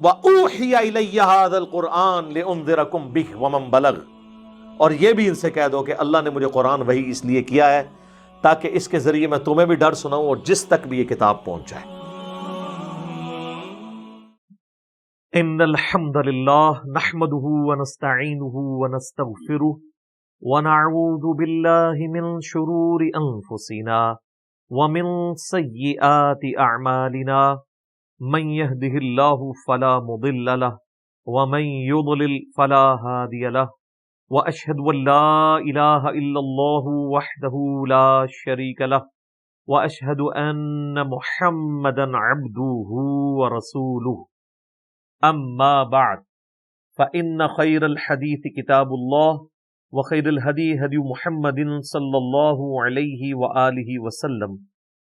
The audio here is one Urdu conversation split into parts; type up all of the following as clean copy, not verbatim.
وَأُوحِيَ إِلَيَّ هَذَا الْقُرْآنُ لِأُنذِرَكُم بِهِ وَمَن بَلَغَ، اور یہ بھی ان سے کہہ دو کہ اللہ نے مجھے قرآن وحی اس لیے کیا ہے تاکہ اس کے ذریعے میں تمہیں بھی ڈر سناؤں اور جس تک بھی یہ کتاب پہنچ جائے۔ ان الحمد للہ نحمده ونستعینه ونستغفره ونعوذ باللہ من شرور انفسنا ومن سیئات اعمالنا، من يهده الله فلا مضل له ومن يضلل فلا هادي له، واشهد ان لا اله الا الله وحده لا شريك له، واشهد ان محمدا عبده ورسوله، اما بعد فان خير الحديث كتاب الله وخير الهدي هدي محمد صلى الله عليه وآله وسلم،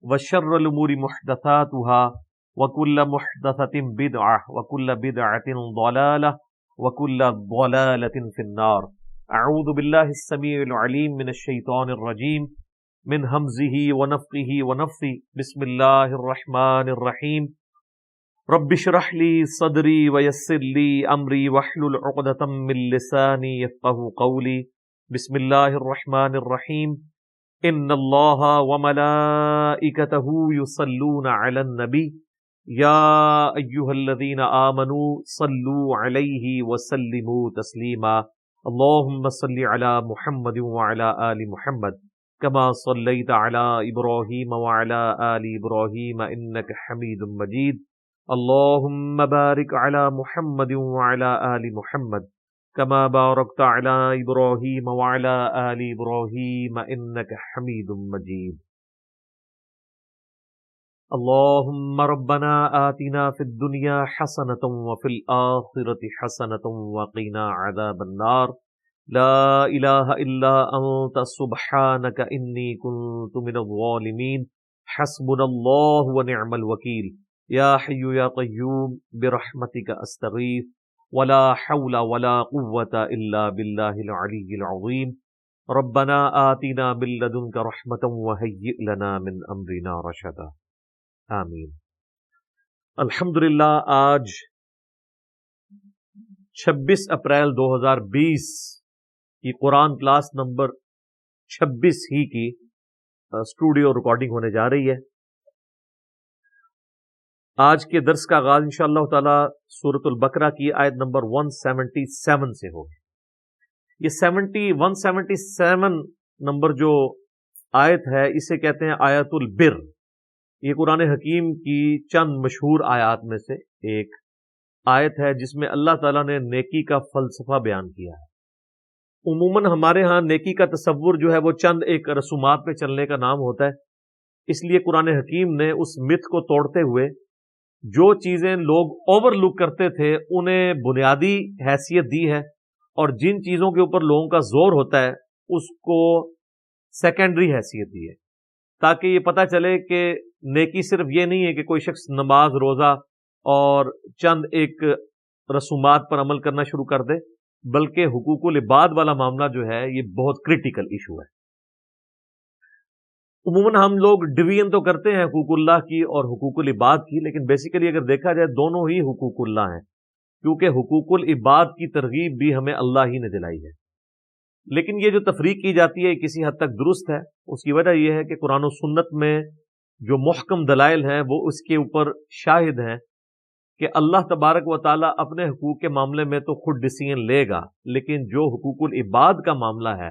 وشر الامور محدثاتها وكل محدثة بدعة وكل بدعة ضلالة وكل ضلالة في النار۔ اعوذ باللہ السمیع العلیم من الشیطان الرجیم من ہمزہ ونفخہ ونفثہ، بسم اللہ الرحمن الرحیم۔ رب اشرح لی صدری ویسر لی امری واحلل عقدۃ من لسانی یفقہوا قولی، بسم اللہ الرحمن الرحیم۔ ان اللہ وملائکتہ یصلون علی النبی یا ایہا الذین آمنوا صلوا علیہ وسلموا تسلیما، اللہم صل علی محمد وعلی آل محمد کما صلیت علی ابراہیم وعلی آل ابراہیم انک حمید مجید، اللہم بارک علی محمد وعلی آل محمد کما بارکت علی ابراہیم وعلی آل ابراہیم انک حمید مجید۔ اللہم ربنا آتنا فی الدنیا حسنۃ وفی الآخرۃ حسنۃ وقنا عذاب النار، لا الہ الا انت سبحانک انی کنت من الظالمین، حسبنا اللہ ونعم الوکیل، یا حی یا قیوم برحمتک استغیث، ولا حول ولا قوة الا باللہ العلی العظیم، ربنا آتنا من لدنک رحمة وہیئ لنا من امرنا رشدا، آمین۔ الحمدللہ آج 26 اپریل 2020 کی قرآن کلاس نمبر 26 ہی کی اسٹوڈیو ریکارڈنگ ہونے جا رہی ہے۔ آج کے درس کا آغاز انشاءاللہ تعالی سورۃ البقرہ کی آیت نمبر 177 سے ہوگی۔ یہ 177 نمبر جو آیت ہے اسے کہتے ہیں آیت البر۔ یہ قرآن حکیم کی چند مشہور آیات میں سے ایک آیت ہے جس میں اللہ تعالیٰ نے نیکی کا فلسفہ بیان کیا ہے۔ عموماً ہمارے ہاں نیکی کا تصور جو ہے وہ چند ایک رسومات پہ چلنے کا نام ہوتا ہے، اس لیے قرآن حکیم نے اس مت کو توڑتے ہوئے جو چیزیں لوگ اوور لک کرتے تھے انہیں بنیادی حیثیت دی ہے، اور جن چیزوں کے اوپر لوگوں کا زور ہوتا ہے اس کو سیکنڈری حیثیت دی ہے، تاکہ یہ پتہ چلے کہ نیکی صرف یہ نہیں ہے کہ کوئی شخص نماز روزہ اور چند ایک رسومات پر عمل کرنا شروع کر دے، بلکہ حقوق العباد والا معاملہ جو ہے یہ بہت کریٹیکل ایشو ہے۔ عموماً ہم لوگ ڈویژن تو کرتے ہیں حقوق اللہ کی اور حقوق العباد کی، لیکن بیسیکلی اگر دیکھا جائے دونوں ہی حقوق اللہ ہیں، کیونکہ حقوق العباد کی ترغیب بھی ہمیں اللہ ہی نے دلائی ہے۔ لیکن یہ جو تفریق کی جاتی ہے یہ کسی حد تک درست ہے۔ اس کی وجہ یہ ہے کہ قرآن و سنت میں جو محکم دلائل ہیں وہ اس کے اوپر شاہد ہیں کہ اللہ تبارک و تعالیٰ اپنے حقوق کے معاملے میں تو خود ڈیسیژن لے گا، لیکن جو حقوق العباد کا معاملہ ہے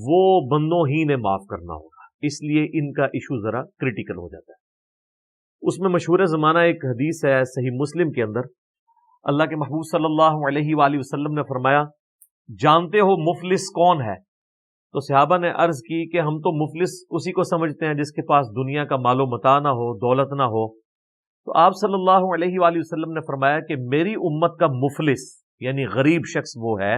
وہ بندوں ہی نے معاف کرنا ہوگا، اس لیے ان کا ایشو ذرا کریٹیکل ہو جاتا ہے۔ اس میں مشہور زمانہ ایک حدیث ہے صحیح مسلم کے اندر، اللہ کے محبوب صلی اللہ علیہ وآلہ وسلم نے فرمایا، جانتے ہو مفلس کون ہے؟ تو صحابہ نے عرض کی کہ ہم تو مفلس اسی کو سمجھتے ہیں جس کے پاس دنیا کا مال و متاع نہ ہو، دولت نہ ہو۔ تو آپ صلی اللہ علیہ وآلہ وسلم نے فرمایا کہ میری امت کا مفلس یعنی غریب شخص وہ ہے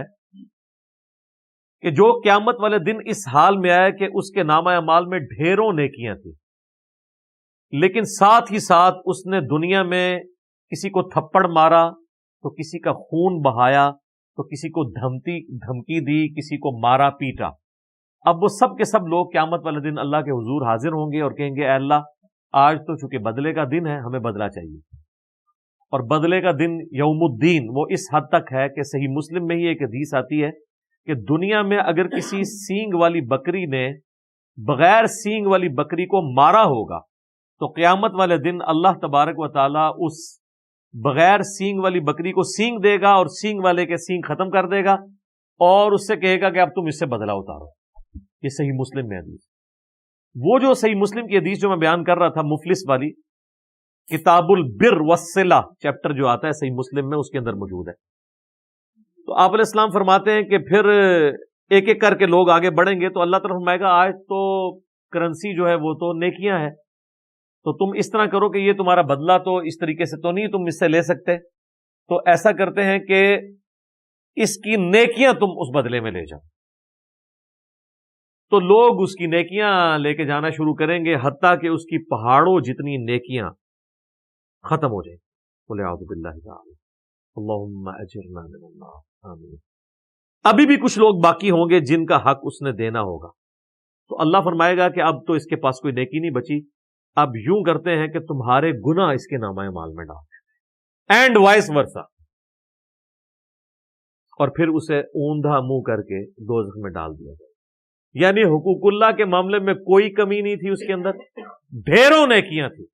کہ جو قیامت والے دن اس حال میں آئے کہ اس کے نامہ اعمال میں ڈھیروں نیکیاں تھیں، لیکن ساتھ ہی ساتھ اس نے دنیا میں کسی کو تھپڑ مارا تو کسی کا خون بہایا تو کسی کو دھمکی دی، کسی کو مارا پیٹا۔ اب وہ سب کے سب لوگ قیامت والے دن اللہ کے حضور حاضر ہوں گے اور کہیں گے اے اللہ، آج تو چونکہ بدلے کا دن ہے، ہمیں بدلہ چاہیے۔ اور بدلے کا دن یوم الدین وہ اس حد تک ہے کہ صحیح مسلم میں ہی ایک حدیث آتی ہے کہ دنیا میں اگر کسی سینگ والی بکری نے بغیر سینگ والی بکری کو مارا ہوگا تو قیامت والے دن اللہ تبارک و تعالیٰ اس بغیر سینگ والی بکری کو سینگ دے گا اور سینگ والے کے سینگ ختم کر دے گا اور اس سے کہے گا کہ اب تم اس سے بدلہ اتارو. یہ صحیح مسلم میں حدیث. وہ جو صحیح مسلم کی حدیث جو میں بیان کر رہا تھا مفلس والی، کتاب البر والصلہ چیپٹر جو آتا ہے صحیح مسلم میں، اس کے اندر موجود ہے. تو آپ علیہ السلام فرماتے ہیں کہ پھر ایک ایک کر کے لوگ آگے بڑھیں گے تو اللہ تعالیٰ فرمائے گا آج تو کرنسی جو ہے وہ تو نیکیاں ہیں، تو تم اس طرح کرو کہ یہ تمہارا بدلہ تو اس طریقے سے تو نہیں تم اس سے لے سکتے، تو ایسا کرتے ہیں کہ اس کی نیکیاں تم اس بدلے میں لے جاؤ. تو لوگ اس کی نیکیاں لے کے جانا شروع کریں گے حتیٰ کہ اس کی پہاڑوں جتنی نیکیاں ختم ہو جائیں. قل اعوذ باللہ تعالی اللہم اجرنا من النار آمین. ابھی بھی کچھ لوگ باقی ہوں گے جن کا حق اس نے دینا ہوگا، تو اللہ فرمائے گا کہ اب تو اس کے پاس کوئی نیکی نہیں بچی، اب یوں کرتے ہیں کہ تمہارے گناہ اس کے نامہ اعمال میں ڈال دیں، اینڈ وائس ورسا، اور پھر اسے اوندھا منہ کر کے دوزخ میں ڈال دیا جائے. یعنی حقوق اللہ کے معاملے میں کوئی کمی نہیں تھی، اس کے اندر ڈھیروں نیکیاں تھی،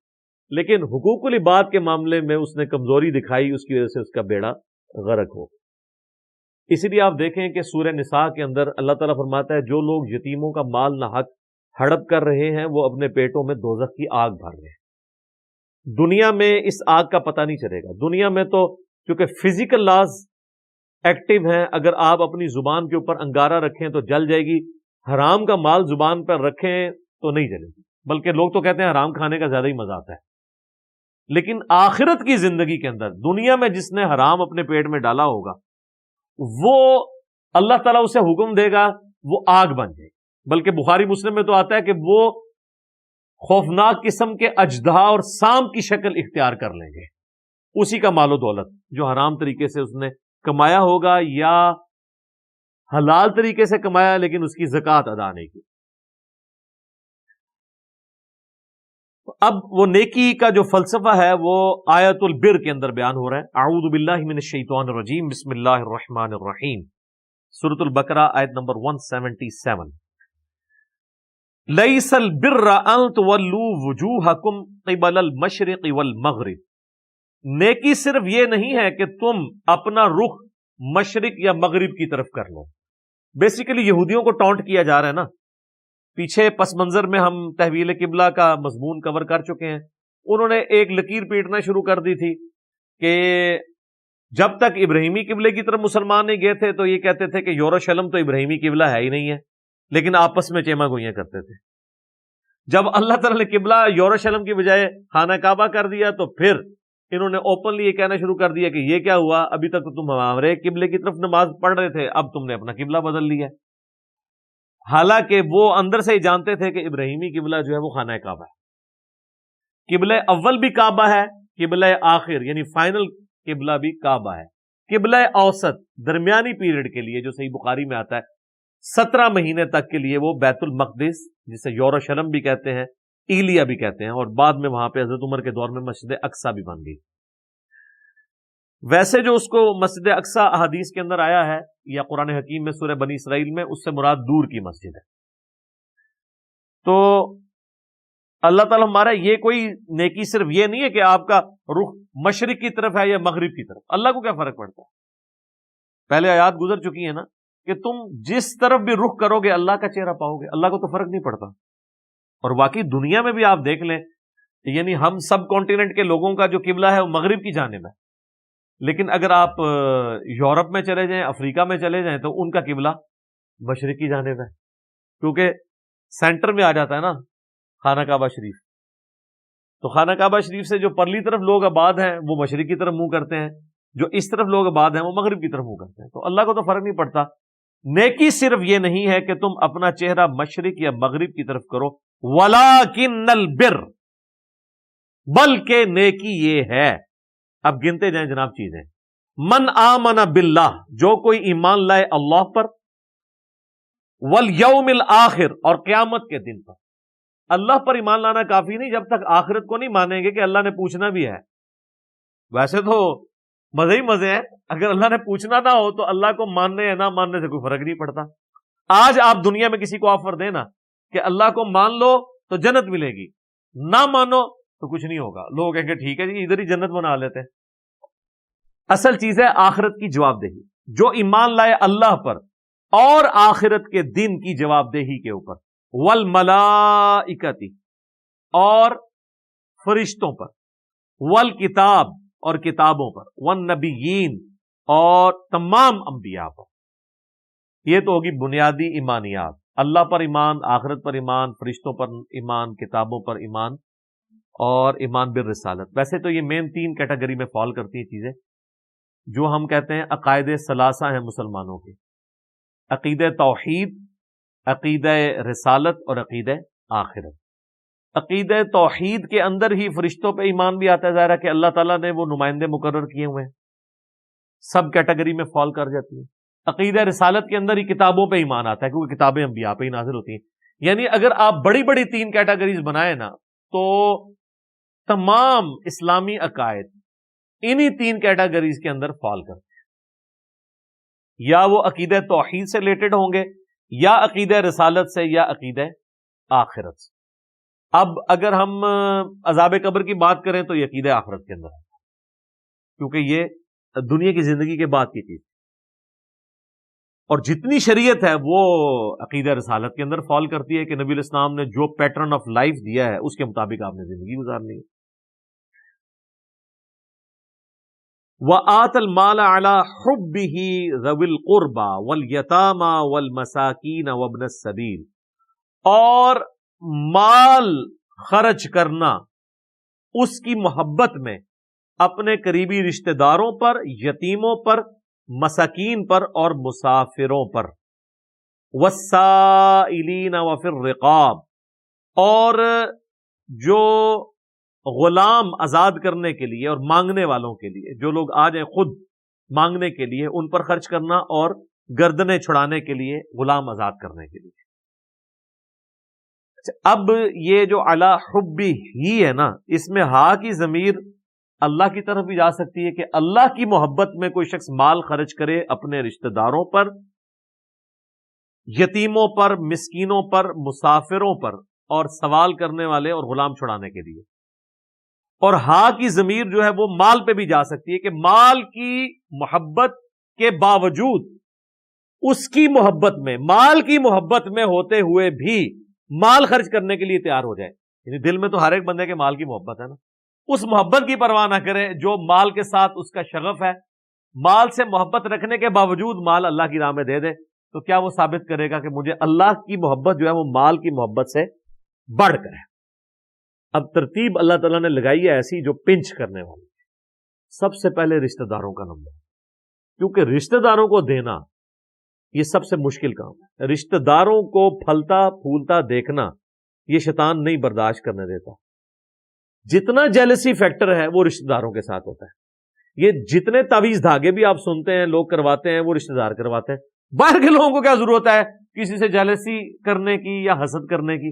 لیکن حقوق العباد کے معاملے میں اس نے کمزوری دکھائی، اس کی وجہ سے اس کا بیڑا غرق ہو. اسی لیے آپ دیکھیں کہ سورہ نساء کے اندر اللہ تعالیٰ فرماتا ہے جو لوگ یتیموں کا مال ناحق ہڑپ کر رہے ہیں وہ اپنے پیٹوں میں دوزخ کی آگ بھر رہے ہیں. دنیا میں اس آگ کا پتہ نہیں چلے گا. دنیا میں تو چونکہ فزیکل لاز ایکٹیو ہیں، اگر آپ اپنی زبان کے اوپر انگارہ رکھیں تو جل جائے گی، حرام کا مال زبان پر رکھیں تو نہیں جلے گی، بلکہ لوگ تو کہتے ہیں حرام کھانے کا زیادہ ہی مزہ آتا ہے. لیکن آخرت کی زندگی کے اندر دنیا میں جس نے حرام اپنے پیٹ میں ڈالا ہوگا وہ اللہ تعالیٰ اسے حکم دے گا وہ آگ بن جائے. بلکہ بخاری مسلم میں تو آتا ہے کہ وہ خوفناک قسم کے اژدہا اور سانپ کی شکل اختیار کر لیں گے. اسی کا مال و دولت جو حرام طریقے سے اس نے کمایا ہوگا یا حلال طریقے سے کمایا لیکن اس کی زکوٰۃ ادا نہیں کی. اب وہ نیکی کا جو فلسفہ ہے وہ آیت البر کے اندر بیان ہو رہا ہے. اعوذ باللہ من الشیطان الرجیم بسم اللہ الرحمن الرحیم، سورۃ البقرہ آیت نمبر 177. لیس البر ان تولوا وجوہکم قبل المشرق والمغرب. نیکی صرف یہ نہیں ہے کہ تم اپنا رخ مشرق یا مغرب کی طرف کر لو. بیسیکلی یہودیوں کو ٹونٹ کیا جا رہا ہے نا. پیچھے پس منظر میں ہم تحویل قبلہ کا مضمون کور کر چکے ہیں. انہوں نے ایک لکیر پیٹنا شروع کر دی تھی کہ جب تک ابراہیمی قبلے کی طرف مسلمان نہیں گئے تھے تو یہ کہتے تھے کہ یروشلم تو ابراہیمی قبلہ ہے ہی نہیں ہے، لیکن آپس میں چیما گوئیاں کرتے تھے. جب اللہ تعالیٰ نے قبلہ یروشلم کی بجائے خانہ کعبہ کر دیا تو پھر انہوں نے اوپنلی یہ کہنا شروع کر دیا کہ یہ کیا ہوا، ابھی تک تو تم ہمارے قبلے کی طرف نماز پڑھ رہے تھے، اب تم نے اپنا قبلہ بدل لیا. حالانکہ وہ اندر سے ہی جانتے تھے کہ ابراہیمی قبلہ جو ہے وہ خانہ کعبہ ہے. قبلہ اول بھی کعبہ ہے، قبلہ آخر یعنی فائنل قبلہ بھی کعبہ ہے. قبلہ اوسط درمیانی پیریڈ کے لیے جو صحیح بخاری میں آتا ہے 17 مہینے تک کے لیے وہ بیت المقدس جسے یروشلم بھی کہتے ہیں، ایلیا بھی کہتے ہیں، اور بعد میں وہاں پہ حضرت عمر کے دور میں مسجد اقصیٰ بھی بن گئی. ویسے جو اس کو مسجد اقصیٰ احادیث کے اندر آیا ہے یا قرآن حکیم میں سورہ بنی اسرائیل میں، اس سے مراد دور کی مسجد ہے. تو اللہ تعالیٰ ہمارا یہ کوئی نیکی صرف یہ نہیں ہے کہ آپ کا رخ مشرق کی طرف ہے یا مغرب کی طرف. اللہ کو کیا فرق پڑتا ہے؟ پہلے آیات گزر چکی ہے نا کہ تم جس طرف بھی رخ کرو گے اللہ کا چہرہ پاؤ گے. اللہ کو تو فرق نہیں پڑتا. اور واقعی دنیا میں بھی آپ دیکھ لیں، یعنی ہم سب کانٹیننٹ کے لوگوں کا جو قبلہ ہے وہ مغرب کی جانب ہے، لیکن اگر آپ یورپ میں چلے جائیں، افریقہ میں چلے جائیں تو ان کا قبلہ مشرق کی جانب ہے، کیونکہ سینٹر میں آ جاتا ہے نا خانہ کعبہ شریف. تو خانہ کعبہ شریف سے جو پرلی طرف لوگ آباد ہیں وہ مشرق کی طرف منہ کرتے ہیں، جو اس طرف لوگ آباد ہیں وہ مغرب کی طرف منہ کرتے ہیں. تو اللہ کو تو فرق نہیں پڑتا. نیکی صرف یہ نہیں ہے کہ تم اپنا چہرہ مشرق یا مغرب کی طرف کرو، وَلَٰكِنَّ الْبِرَّ، بلکہ نیکی یہ ہے. اب گنتے جائیں جناب چیزیں. من آمن باللہ، جو کوئی ایمان لائے اللہ پر، والیوم الآخر، اور قیامت کے دن پر. اللہ پر ایمان لانا کافی نہیں جب تک آخرت کو نہیں مانیں گے کہ اللہ نے پوچھنا بھی ہے. ویسے تو مزے ہی مزے ہیں، اگر اللہ نے پوچھنا نہ ہو تو اللہ کو ماننے یا نہ ماننے سے کوئی فرق نہیں پڑتا۔ آج آپ دنیا میں کسی کو آفر دیں نا کہ اللہ کو مان لو تو جنت ملے گی، نہ مانو تو کچھ نہیں ہوگا، لوگ کہیں گے ٹھیک ہے جی ادھر ہی جنت بنا لیتے ہیں۔ اصل چیز ہے آخرت کی جواب دہی، جو ایمان لائے اللہ پر اور آخرت کے دن کی جواب دہی کے اوپر، والملائکتی اور فرشتوں پر، والکتاب اور کتابوں پر، والنبیین اور تمام انبیاء پر۔ یہ تو ہوگی بنیادی ایمانیات، اللہ پر ایمان، آخرت پر ایمان، فرشتوں پر ایمان، کتابوں پر ایمان اور ایمان بالرسالت۔ ویسے تو یہ مین 3 کیٹیگری میں فال کرتی ہیں چیزیں جو ہم کہتے ہیں عقائد ثلاثہ ہیں مسلمانوں کے: عقید توحید، عقید رسالت اور عقید آخرت۔ عقید توحید کے اندر ہی فرشتوں پہ ایمان بھی آتا ہے، ظاہر ہے کہ اللہ تعالیٰ نے وہ نمائندے مقرر کیے ہوئے ہیں، سب کیٹیگری میں فال کر جاتی ہے۔ عقید رسالت کے اندر ہی کتابوں پہ ایمان آتا ہے کیونکہ کتابیں انبیاء پہ ہی نازل ہوتی ہیں۔ یعنی اگر آپ بڑی بڑی 3 کیٹیگریز بنائیں نا تو تمام اسلامی عقائد انہی 3 کیٹیگریز کے اندر فال کرتے ہیں، یا وہ عقید توحید سے ریلیٹڈ ہوں گے، یا عقید رسالت سے، یا عقید آخرت سے۔ اب اگر ہم عذاب قبر کی بات کریں تو یہ عقید آخرت کے اندر ہے کیونکہ یہ دنیا کی زندگی کے بعد کی چیز، اور جتنی شریعت ہے وہ عقیدہ رسالت کے اندر فال کرتی ہے کہ نبی علیہ السلام نے جو پیٹرن آف لائف دیا ہے اس کے مطابق آپ نے زندگی گزارنی ہے۔ وَآتَ الْمَالَ عَلَى حُبِّهِ ذَوِي الْقُرْبَى وَالْيَتَامَى وَالْمَسَاكِينَ وَابْنَ السَّبِيلِ، اور مال خرچ کرنا اس کی محبت میں اپنے قریبی رشتہ داروں پر، یتیموں پر، مساکین پر اور مسافروں پر، والسائلین وفی الرقاب، اور جو غلام آزاد کرنے کے لیے اور مانگنے والوں کے لیے، جو لوگ آ جائیں خود مانگنے کے لیے ان پر خرچ کرنا، اور گردنیں چھڑانے کے لیے، غلام آزاد کرنے کے لیے۔ اب یہ جو علی حبی ہی ہے نا، اس میں ہا کی ضمیر اللہ کی طرف بھی جا سکتی ہے کہ اللہ کی محبت میں کوئی شخص مال خرچ کرے اپنے رشتہ داروں پر، یتیموں پر، مسکینوں پر، مسافروں پر، اور سوال کرنے والے اور غلام چھڑانے کے لیے۔ اور ہا کی ضمیر جو ہے وہ مال پہ بھی جا سکتی ہے کہ مال کی محبت کے باوجود اس کی محبت میں، مال کی محبت میں ہوتے ہوئے بھی مال خرچ کرنے کے لیے تیار ہو جائے۔ یعنی دل میں تو ہر ایک بندے کے مال کی محبت ہے نا، اس محبت کی پرواہ نہ کرے جو مال کے ساتھ اس کا شغف ہے، مال سے محبت رکھنے کے باوجود مال اللہ کی راہ میں دے دے، تو کیا وہ ثابت کرے گا کہ مجھے اللہ کی محبت جو ہے وہ مال کی محبت سے بڑھ کر ہے؟ اب ترتیب اللہ تعالیٰ نے لگائی ہے ایسی جو پنچ کرنے والی۔ سب سے پہلے رشتہ داروں کا نمبر، کیونکہ رشتہ داروں کو دینا یہ سب سے مشکل کام ہے۔ رشتہ داروں کو پھلتا پھولتا دیکھنا یہ شیطان نہیں برداشت کرنے دیتا۔ جتنا جیلسی فیکٹر ہے وہ رشتہ داروں کے ساتھ ہوتا ہے۔ یہ جتنے تعویذ دھاگے بھی آپ سنتے ہیں لوگ کرواتے ہیں وہ رشتہ دار کرواتے ہیں۔ باہر کے لوگوں کو کیا ضرورت ہے کسی سے جیلسی کرنے کی یا حسد کرنے کی؟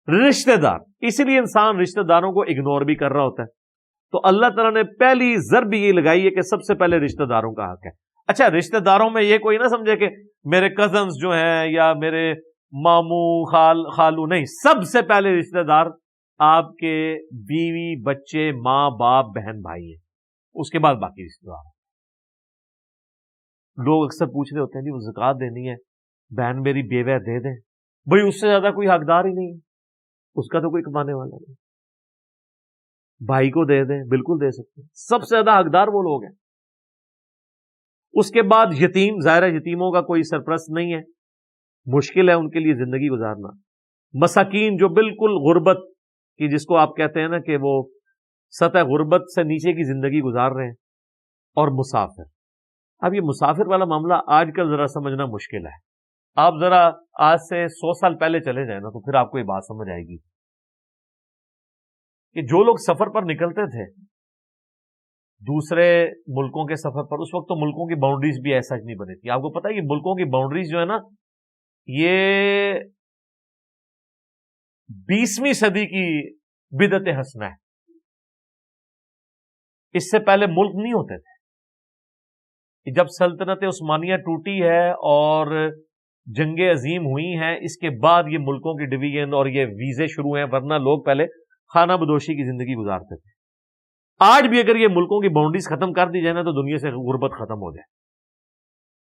رشتہ دار، اسی لیے انسان رشتہ داروں کو اگنور بھی کر رہا ہوتا ہے۔ تو اللہ تعالیٰ نے پہلی ضرب یہ لگائی ہے کہ سب سے پہلے رشتہ داروں کا حق ہے۔ اچھا، رشتہ داروں میں یہ کوئی نہ سمجھے کہ میرے کزنز جو ہیں یا میرے ماموں خالو، نہیں، سب سے پہلے رشتہ دار آپ کے بیوی، بچے، ماں باپ، بہن بھائی ہیں، اس کے بعد باقی رشتہ دار۔ لوگ اکثر پوچھ رہے ہوتے ہیں جی وہ زکوٰۃ دینی ہے، بہن میری بیوہ دے دیں، بھئی اس سے زیادہ کوئی حقدار ہی نہیں ہے، اس کا تو کوئی کمانے والا نہیں۔ بھائی کو دے دیں، بالکل دے سکتے ہیں، سب سے زیادہ حقدار وہ لوگ ہیں۔ اس کے بعد یتیم، ظاہر ہے یتیموں کا کوئی سرپرست نہیں ہے، مشکل ہے ان کے لیے زندگی گزارنا۔ مساکین جو بالکل غربت کی، جس کو آپ کہتے ہیں نا کہ وہ سطح غربت سے نیچے کی زندگی گزار رہے ہیں، اور مسافر۔ اب یہ مسافر والا معاملہ آج کل ذرا سمجھنا مشکل ہے۔ آپ ذرا آج سے 100 سال پہلے چلے جائیں نا تو پھر آپ کو یہ بات سمجھ آئے گی کہ جو لوگ سفر پر نکلتے تھے دوسرے ملکوں کے سفر پر، اس وقت تو ملکوں کی باؤنڈریز بھی ایسا نہیں بنی تھی۔ آپ کو پتا ہے کہ ملکوں کی باؤنڈریز جو ہے نا یہ 20ویں صدی کی بدعت حسنہ ہے۔ اس سے پہلے ملک نہیں ہوتے تھے. جب سلطنت عثمانیہ ٹوٹی ہے اور جنگیں عظیم ہوئی ہیں، اس کے بعد یہ ملکوں کی ڈویژن اور یہ ویزے شروع ہیں، ورنہ لوگ پہلے خانہ بدوشی کی زندگی گزارتے تھے. آج بھی اگر یہ ملکوں کی باؤنڈریز ختم کر دی جائے نا تو دنیا سے غربت ختم ہو جائے.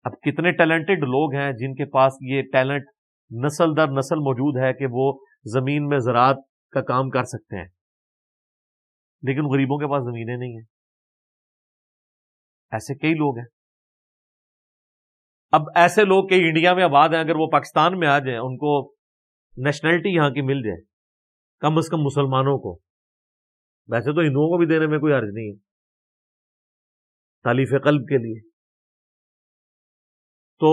اب کتنے ٹیلنٹڈ لوگ ہیں جن کے پاس یہ ٹیلنٹ نسل در نسل موجود ہے کہ وہ زمین میں زراعت کا کام کر سکتے ہیں، لیکن غریبوں کے پاس زمینیں نہیں ہیں. ایسے کئی لوگ ہیں. اب ایسے لوگ کئی انڈیا میں آباد ہیں، اگر وہ پاکستان میں آ جائیں، ان کو نیشنلٹی یہاں کی مل جائے، کم از کم مسلمانوں کو، ویسے تو ہندوؤں کو بھی دینے میں کوئی حرج نہیں ہے تالیف قلب کے لیے، تو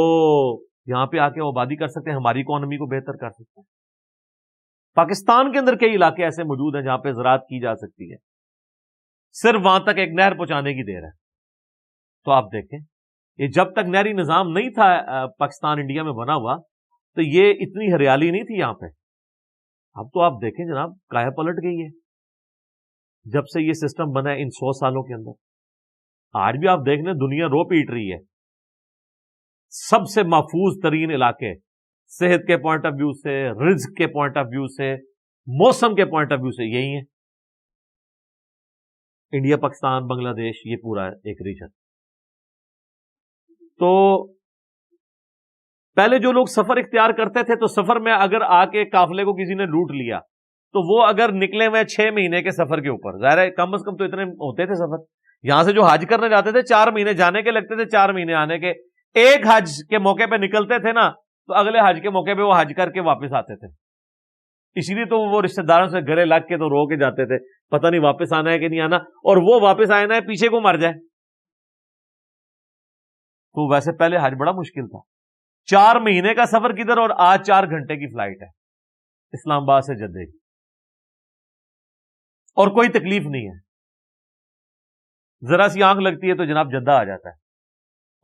یہاں پہ آ کے آبادی کر سکتے ہیں، ہماری اکانومی کو بہتر کر سکتے ہیں. پاکستان کے اندر کئی علاقے ایسے موجود ہیں جہاں پہ زراعت کی جا سکتی ہے، صرف وہاں تک ایک نہر پہنچانے کی دیر ہے. تو آپ دیکھیں، یہ جب تک نہری نظام نہیں تھا پاکستان انڈیا میں بنا ہوا تو یہ اتنی ہریالی نہیں تھی یہاں پہ. اب تو آپ دیکھیں جناب، کایا پلٹ گئی ہے جب سے یہ سسٹم بنا ہے ان 100 سالوں کے اندر. آج بھی آپ دیکھ لیں، دنیا رو پیٹ رہی ہے. سب سے محفوظ ترین علاقے صحت کے پوائنٹ آف ویو سے، رزق کے پوائنٹ آف ویو سے، موسم کے پوائنٹ آف ویو سے یہی ہے. انڈیا، پاکستان، بنگلہ دیش، یہ پورا ایک ریجن. تو پہلے جو لوگ سفر اختیار کرتے تھے تو سفر میں اگر آ کے قافلے کو کسی نے لوٹ لیا تو وہ اگر نکلے ہوئے 6 مہینے کے سفر کے اوپر، ظاہر ہے کم از کم تو اتنے ہوتے تھے سفر. یہاں سے جو حج کرنے جاتے تھے 4 مہینے جانے کے لگتے تھے، 4 مہینے آنے کے. ایک حج کے موقع پہ نکلتے تھے نا تو اگلے حج کے موقع پہ وہ حج کر کے واپس آتے تھے. اسی لیے تو وہ رشتہ داروں سے گلے لگ کے تو رو کے جاتے تھے، پتہ نہیں واپس آنا ہے کہ نہیں آنا، اور وہ واپس آنا ہے پیچھے کو مر جائے. تو ویسے پہلے حج بڑا مشکل تھا. 4 مہینے کا سفر کدھر، اور آج 4 گھنٹے کی فلائٹ ہے اسلام آباد سے جدہ کی، اور کوئی تکلیف نہیں ہے. ذرا سی آنکھ لگتی ہے تو جناب جدہ آ جاتا ہے.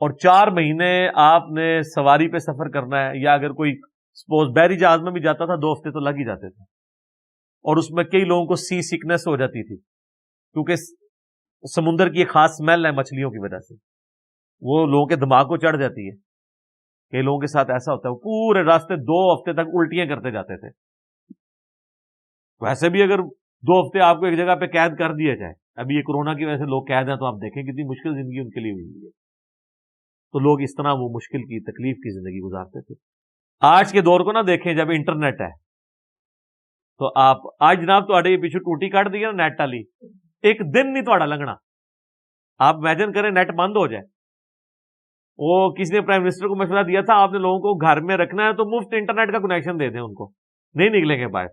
اور 4 مہینے آپ نے سواری پہ سفر کرنا ہے، یا اگر کوئی سپوز بحری جہاز میں بھی جاتا تھا 2 ہفتے تو لگ ہی جاتے تھے. اور اس میں کئی لوگوں کو سی سکنس ہو جاتی تھی، کیونکہ سمندر کی ایک خاص سمیل ہے مچھلیوں کی وجہ سے، وہ لوگوں کے دماغ کو چڑھ جاتی ہے. کئی لوگوں کے ساتھ ایسا ہوتا ہے، وہ پورے راستے 2 ہفتے تک الٹیاں کرتے جاتے تھے. ویسے بھی اگر 2 ہفتے آپ کو ایک جگہ پہ قید کر دیا جائے، ابھی یہ کورونا کی وجہ سے لوگ قید ہیں تو آپ دیکھیں کتنی مشکل زندگی ان کے لیے ہوئی ہے. تو لوگ اس طرح وہ مشکل کی، تکلیف کی زندگی گزارتے تھے. آج کے دور کو نہ دیکھیں، جب انٹرنیٹ ہے تو آپ آج جناب تو پیچھے ٹوٹی کاٹ دی نا نیٹ والی، ایک دن نہیں تھوڑا لنگنا. آپ امیجن کریں نیٹ بند ہو جائے. وہ کسی نے پرائم منسٹر کو مشورہ دیا تھا، آپ نے لوگوں کو گھر میں رکھنا ہے تو مفت انٹرنیٹ کا کنیکشن دے دیں، ان کو نہیں نکلیں گے باہر.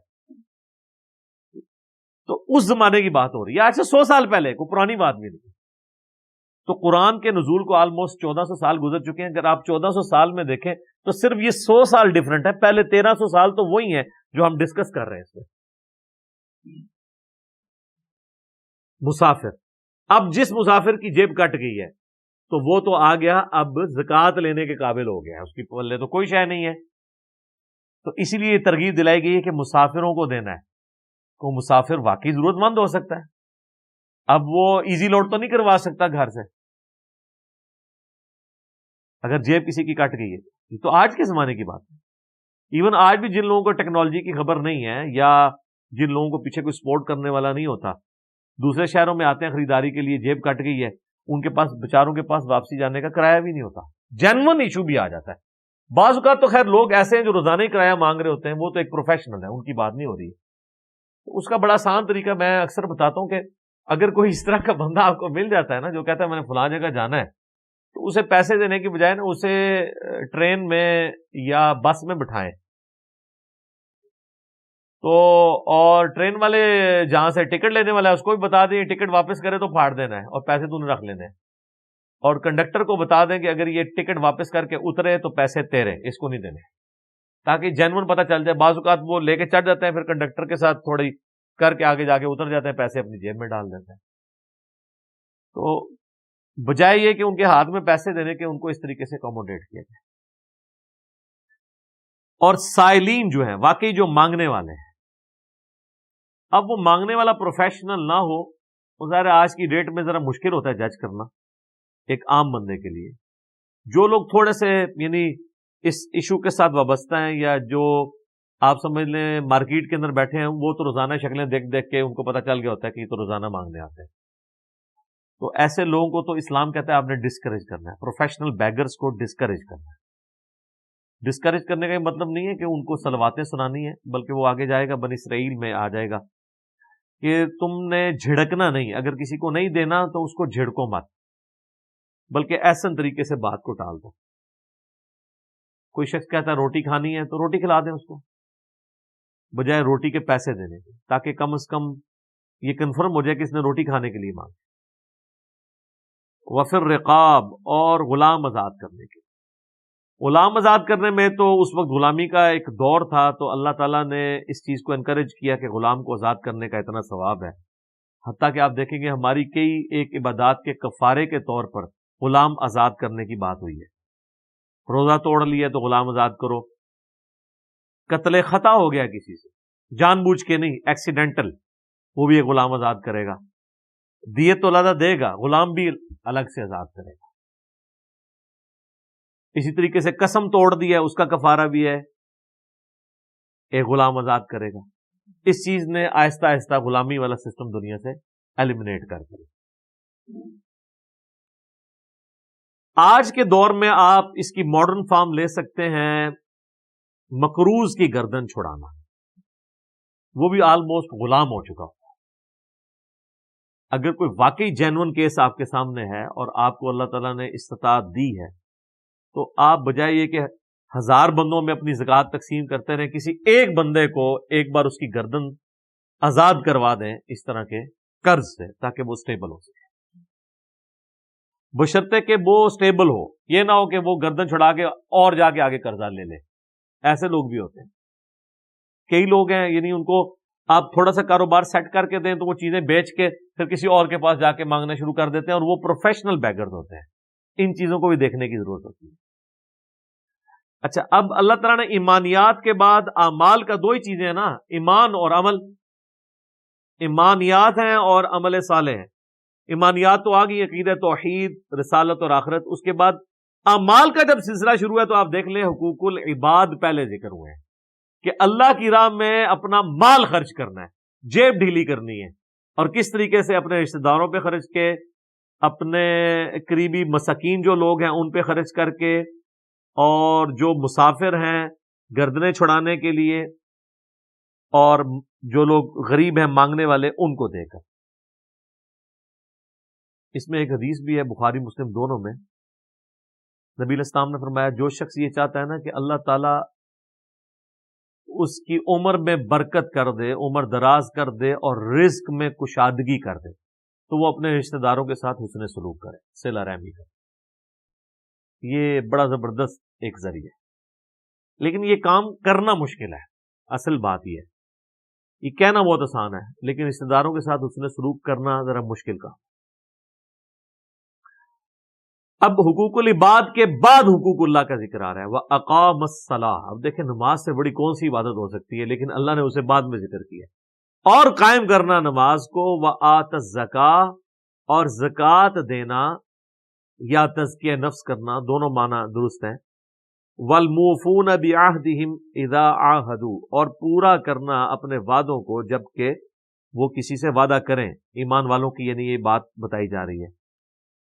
تو اس زمانے کی بات ہو رہی ہے، آج سے 100 سال پہلے، کوئی پرانی بات نہیں تھی. تو قرآن کے نزول کو آلموسٹ 1400 سال گزر چکے ہیں. اگر آپ 1400 سال میں دیکھیں تو صرف یہ 100 سال ڈیفرنٹ ہے. پہلے 1300 سال تو وہی ہیں جو ہم ڈسکس کر رہے ہیں اس میں. مسافر، اب جس مسافر کی جیب کٹ گئی ہے تو وہ تو آ گیا، اب زکوٰۃ لینے کے قابل ہو گیا، اس کی پلے تو کوئی شے نہیں ہے. تو اسی لیے یہ ترغیب دلائی گئی ہے کہ مسافروں کو دینا ہے. کو مسافر واقعی ضرورت مند ہو سکتا ہے، اب وہ ایزی لوڈ تو نہیں کروا سکتا گھر سے اگر جیب کسی کی کٹ گئی ہے. یہ تو آج کے زمانے کی بات ہے. ایون آج بھی جن لوگوں کو ٹیکنالوجی کی خبر نہیں ہے، یا جن لوگوں کو پیچھے کوئی سپورٹ کرنے والا نہیں ہوتا، دوسرے شہروں میں آتے ہیں خریداری کے لیے، جیب کٹ گئی ہے، ان کے پاس بیچاروں کے پاس واپسی جانے کا کرایہ بھی نہیں ہوتا. جینون ایشو بھی آ جاتا ہے. بعض اوقات تو خیر لوگ ایسے ہیں جو روزانہ ہی کرایہ مانگ رہے ہوتے ہیں، وہ تو ایک پروفیشنل ہے، ان کی بات نہیں ہو رہی ہے. اس کا بڑا آسان طریقہ میں اکثر بتاتا ہوں کہ اگر کوئی اس طرح کا بندہ آپ کو مل جاتا ہے نا جو کہتا ہے میں نے فلاں جگہ جانا ہے، تو اسے پیسے دینے کی بجائے نا اسے ٹرین میں یا بس میں بٹھائیں. تو اور ٹرین والے جہاں سے ٹکٹ لینے والا ہے اس کو بھی بتا دیں ٹکٹ واپس کرے تو پھاڑ دینا ہے اور پیسے تو نے رکھ لینے ہیں. اور کنڈکٹر کو بتا دیں کہ اگر یہ ٹکٹ واپس کر کے اترے تو پیسے تیرے، اس کو نہیں دینے، تاکہ جینون پتہ چل جائے. بعض اوقات وہ لے کے چڑھ جاتے ہیں، پھر کنڈکٹر کے ساتھ تھوڑی کر کے آگے جا کے اتر جاتے ہیں، پیسے اپنی جیب میں ڈال دیتے ہیں. تو بجائے یہ کہ ان کے ہاتھ میں پیسے دینے کے، ان کو اس طریقے سے اکوموڈیٹ کیا جائے. اور سائلین جو ہیں، واقعی جو مانگنے والے ہیں، اب وہ مانگنے والا پروفیشنل نہ ہو اور ظاہر آج کی ڈیٹ میں ذرا مشکل ہوتا ہے جج کرنا ایک عام بندے کے لیے. جو لوگ تھوڑے سے یعنی اس ایشو کے ساتھ وابستہ ہیں، یا جو آپ سمجھ لیں مارکیٹ کے اندر بیٹھے ہیں، وہ تو روزانہ شکلیں دیکھ دیکھ کے ان کو پتہ چل گیا ہوتا ہے کہ یہ تو روزانہ مانگنے آتے ہیں. تو ایسے لوگوں کو تو اسلام کہتا ہے آپ نے ڈسکریج کرنا ہے، پروفیشنل بیگرز کو ڈسکریج کرنا ہے. ڈسکریج کرنے کا یہ مطلب نہیں ہے کہ ان کو صلواتیں سنانی ہے، بلکہ وہ آگے جائے گا، بنی اسرائیل میں آ جائے گا کہ تم نے جھڑکنا نہیں، اگر کسی کو نہیں دینا تو اس کو جھڑکو مت، بلکہ ایسن طریقے سے بات کو ٹال دو. کوئی شخص کہتا ہے روٹی کھانی ہے تو روٹی کھلا دیں اس کو، بجائے روٹی کے پیسے دینے کے، تاکہ کم از کم یہ کنفرم ہو جائے کہ اس نے روٹی کھانے کے لیے مانگی. وفر رقاب، اور غلام آزاد کرنے کے. غلام آزاد کرنے میں تو اس وقت غلامی کا ایک دور تھا، تو اللہ تعالیٰ نے اس چیز کو انکریج کیا کہ غلام کو آزاد کرنے کا اتنا ثواب ہے. حتیٰ کہ آپ دیکھیں گے ہماری کئی ایک عبادات کے کفارے کے طور پر غلام آزاد کرنے کی بات ہوئی ہے. روزہ توڑ لیا تو غلام آزاد کرو، قتل خطا ہو گیا کسی سے، جان بوجھ کے نہیں، ایکسیڈنٹل، وہ بھی ایک غلام آزاد کرے گا. دیت تو اللہ دے گا، غلام بھی الگ سے آزاد کرے گا. اسی طریقے سے قسم توڑ دیا، اس کا کفارہ بھی ہے، ایک غلام آزاد کرے گا. اس چیز نے آہستہ آہستہ غلامی والا سسٹم دنیا سے ایلیمنیٹ کر دیا. آج کے دور میں آپ اس کی ماڈرن فارم لے سکتے ہیں، مقروض کی گردن چھڑانا. وہ بھی آلموسٹ غلام ہو چکا ہو. اگر کوئی واقعی جینون کیس آپ کے سامنے ہے اور آپ کو اللہ تعالیٰ نے استطاعت دی ہے، تو آپ بجائے یہ کہ 1000 بندوں میں اپنی زکوٰۃ تقسیم کرتے رہیں، کسی ایک بندے کو ایک بار اس کی گردن آزاد کروا دیں اس طرح کے قرض سے، تاکہ وہ سٹیبل ہو سکے. بشرطے کہ وہ سٹیبل ہو، یہ نہ ہو کہ وہ گردن چھڑا کے اور جا کے آگے قرضہ لے لے. ایسے لوگ بھی ہوتے ہیں. کئی لوگ ہیں یعنی ان کو آپ تھوڑا سا کاروبار سیٹ کر کے دیں تو وہ چیزیں بیچ کے پھر کسی اور کے پاس جا کے مانگنا شروع کر دیتے ہیں، اور وہ پروفیشنل بیگرز ہوتے ہیں. ان چیزوں کو بھی دیکھنے کی ضرورت ہوتی ہے. اچھا، اب اللہ تعالیٰ نے ایمانیات کے بعد اعمال کا 2 ہی چیزیں ہیں نا، ایمان اور عمل. ایمانیات ہیں اور عمل صالح ہیں. ایمانیات تو آ گئی، عقیدہ توحید، رسالت اور آخرت. اس کے بعد اعمال کا جب سلسلہ شروع ہے تو آپ دیکھ لیں حقوق العباد پہلے ذکر ہوئے ہیں کہ اللہ کی راہ میں اپنا مال خرچ کرنا ہے، جیب ڈھیلی کرنی ہے، اور کس طریقے سے اپنے رشتہ داروں پہ خرچ کے، اپنے قریبی مساکین جو لوگ ہیں ان پہ خرچ کر کے، اور جو مسافر ہیں گردنیں چھڑانے کے لیے، اور جو لوگ غریب ہیں مانگنے والے ان کو دے کر. اس میں ایک حدیث بھی ہے بخاری مسلم دونوں میں. نبی علیہ السلام نے فرمایا جو شخص یہ چاہتا ہے نا کہ اللہ تعالیٰ اس کی عمر میں برکت کر دے، عمر دراز کر دے، اور رزق میں کشادگی کر دے، تو وہ اپنے رشتہ داروں کے ساتھ حسن سلوک کرے، صلہ رحمی کرے. یہ بڑا زبردست ایک ذریعہ ہے، لیکن یہ کام کرنا مشکل ہے. اصل بات یہ ہے، یہ کہنا بہت آسان ہے، لیکن رشتہ داروں کے ساتھ حسن سلوک کرنا ذرا مشکل کام. اب حقوق العباد کے بعد حقوق اللہ کا ذکر آ رہا ہے. وَأَقَامَ الصَّلَاةَ. اب دیکھیں نماز سے بڑی کون سی عبادت ہو سکتی ہے، لیکن اللہ نے اسے بعد میں ذکر کیا. اور قائم کرنا نماز کو. وَآتَ الزَّكَاةَ. اور زکوٰۃ دینا یا تزکیہ نفس کرنا، دونوں معنی درست ہیں. وَالْمُوفُونَ بِعَهْدِهِمْ إِذَا عَاهَدُوا. اور پورا کرنا اپنے وعدوں کو جب کہ وہ کسی سے وعدہ کریں. ایمان والوں کی یعنی یہ بات بتائی جا رہی ہے.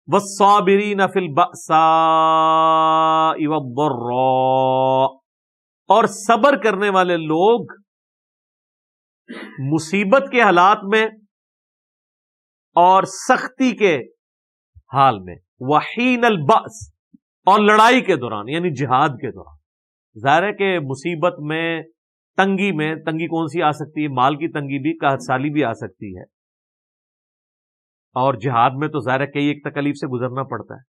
وَالصَّابِرِينَ فِي الْبَأْسَاءِ وَالضَّرَّاءِ. اور صبر کرنے والے لوگ مصیبت کے حالات میں اور سختی کے حال میں. وحین البأس. اور لڑائی کے دوران یعنی جہاد کے دوران. ظاہر ہے کہ مصیبت میں، تنگی کون سی آ سکتی ہے؟ مال کی تنگی بھی، قحط سالی بھی آ سکتی ہے، اور جہاد میں تو ظاہر ہے کئی ایک تکلیف سے گزرنا پڑتا ہے.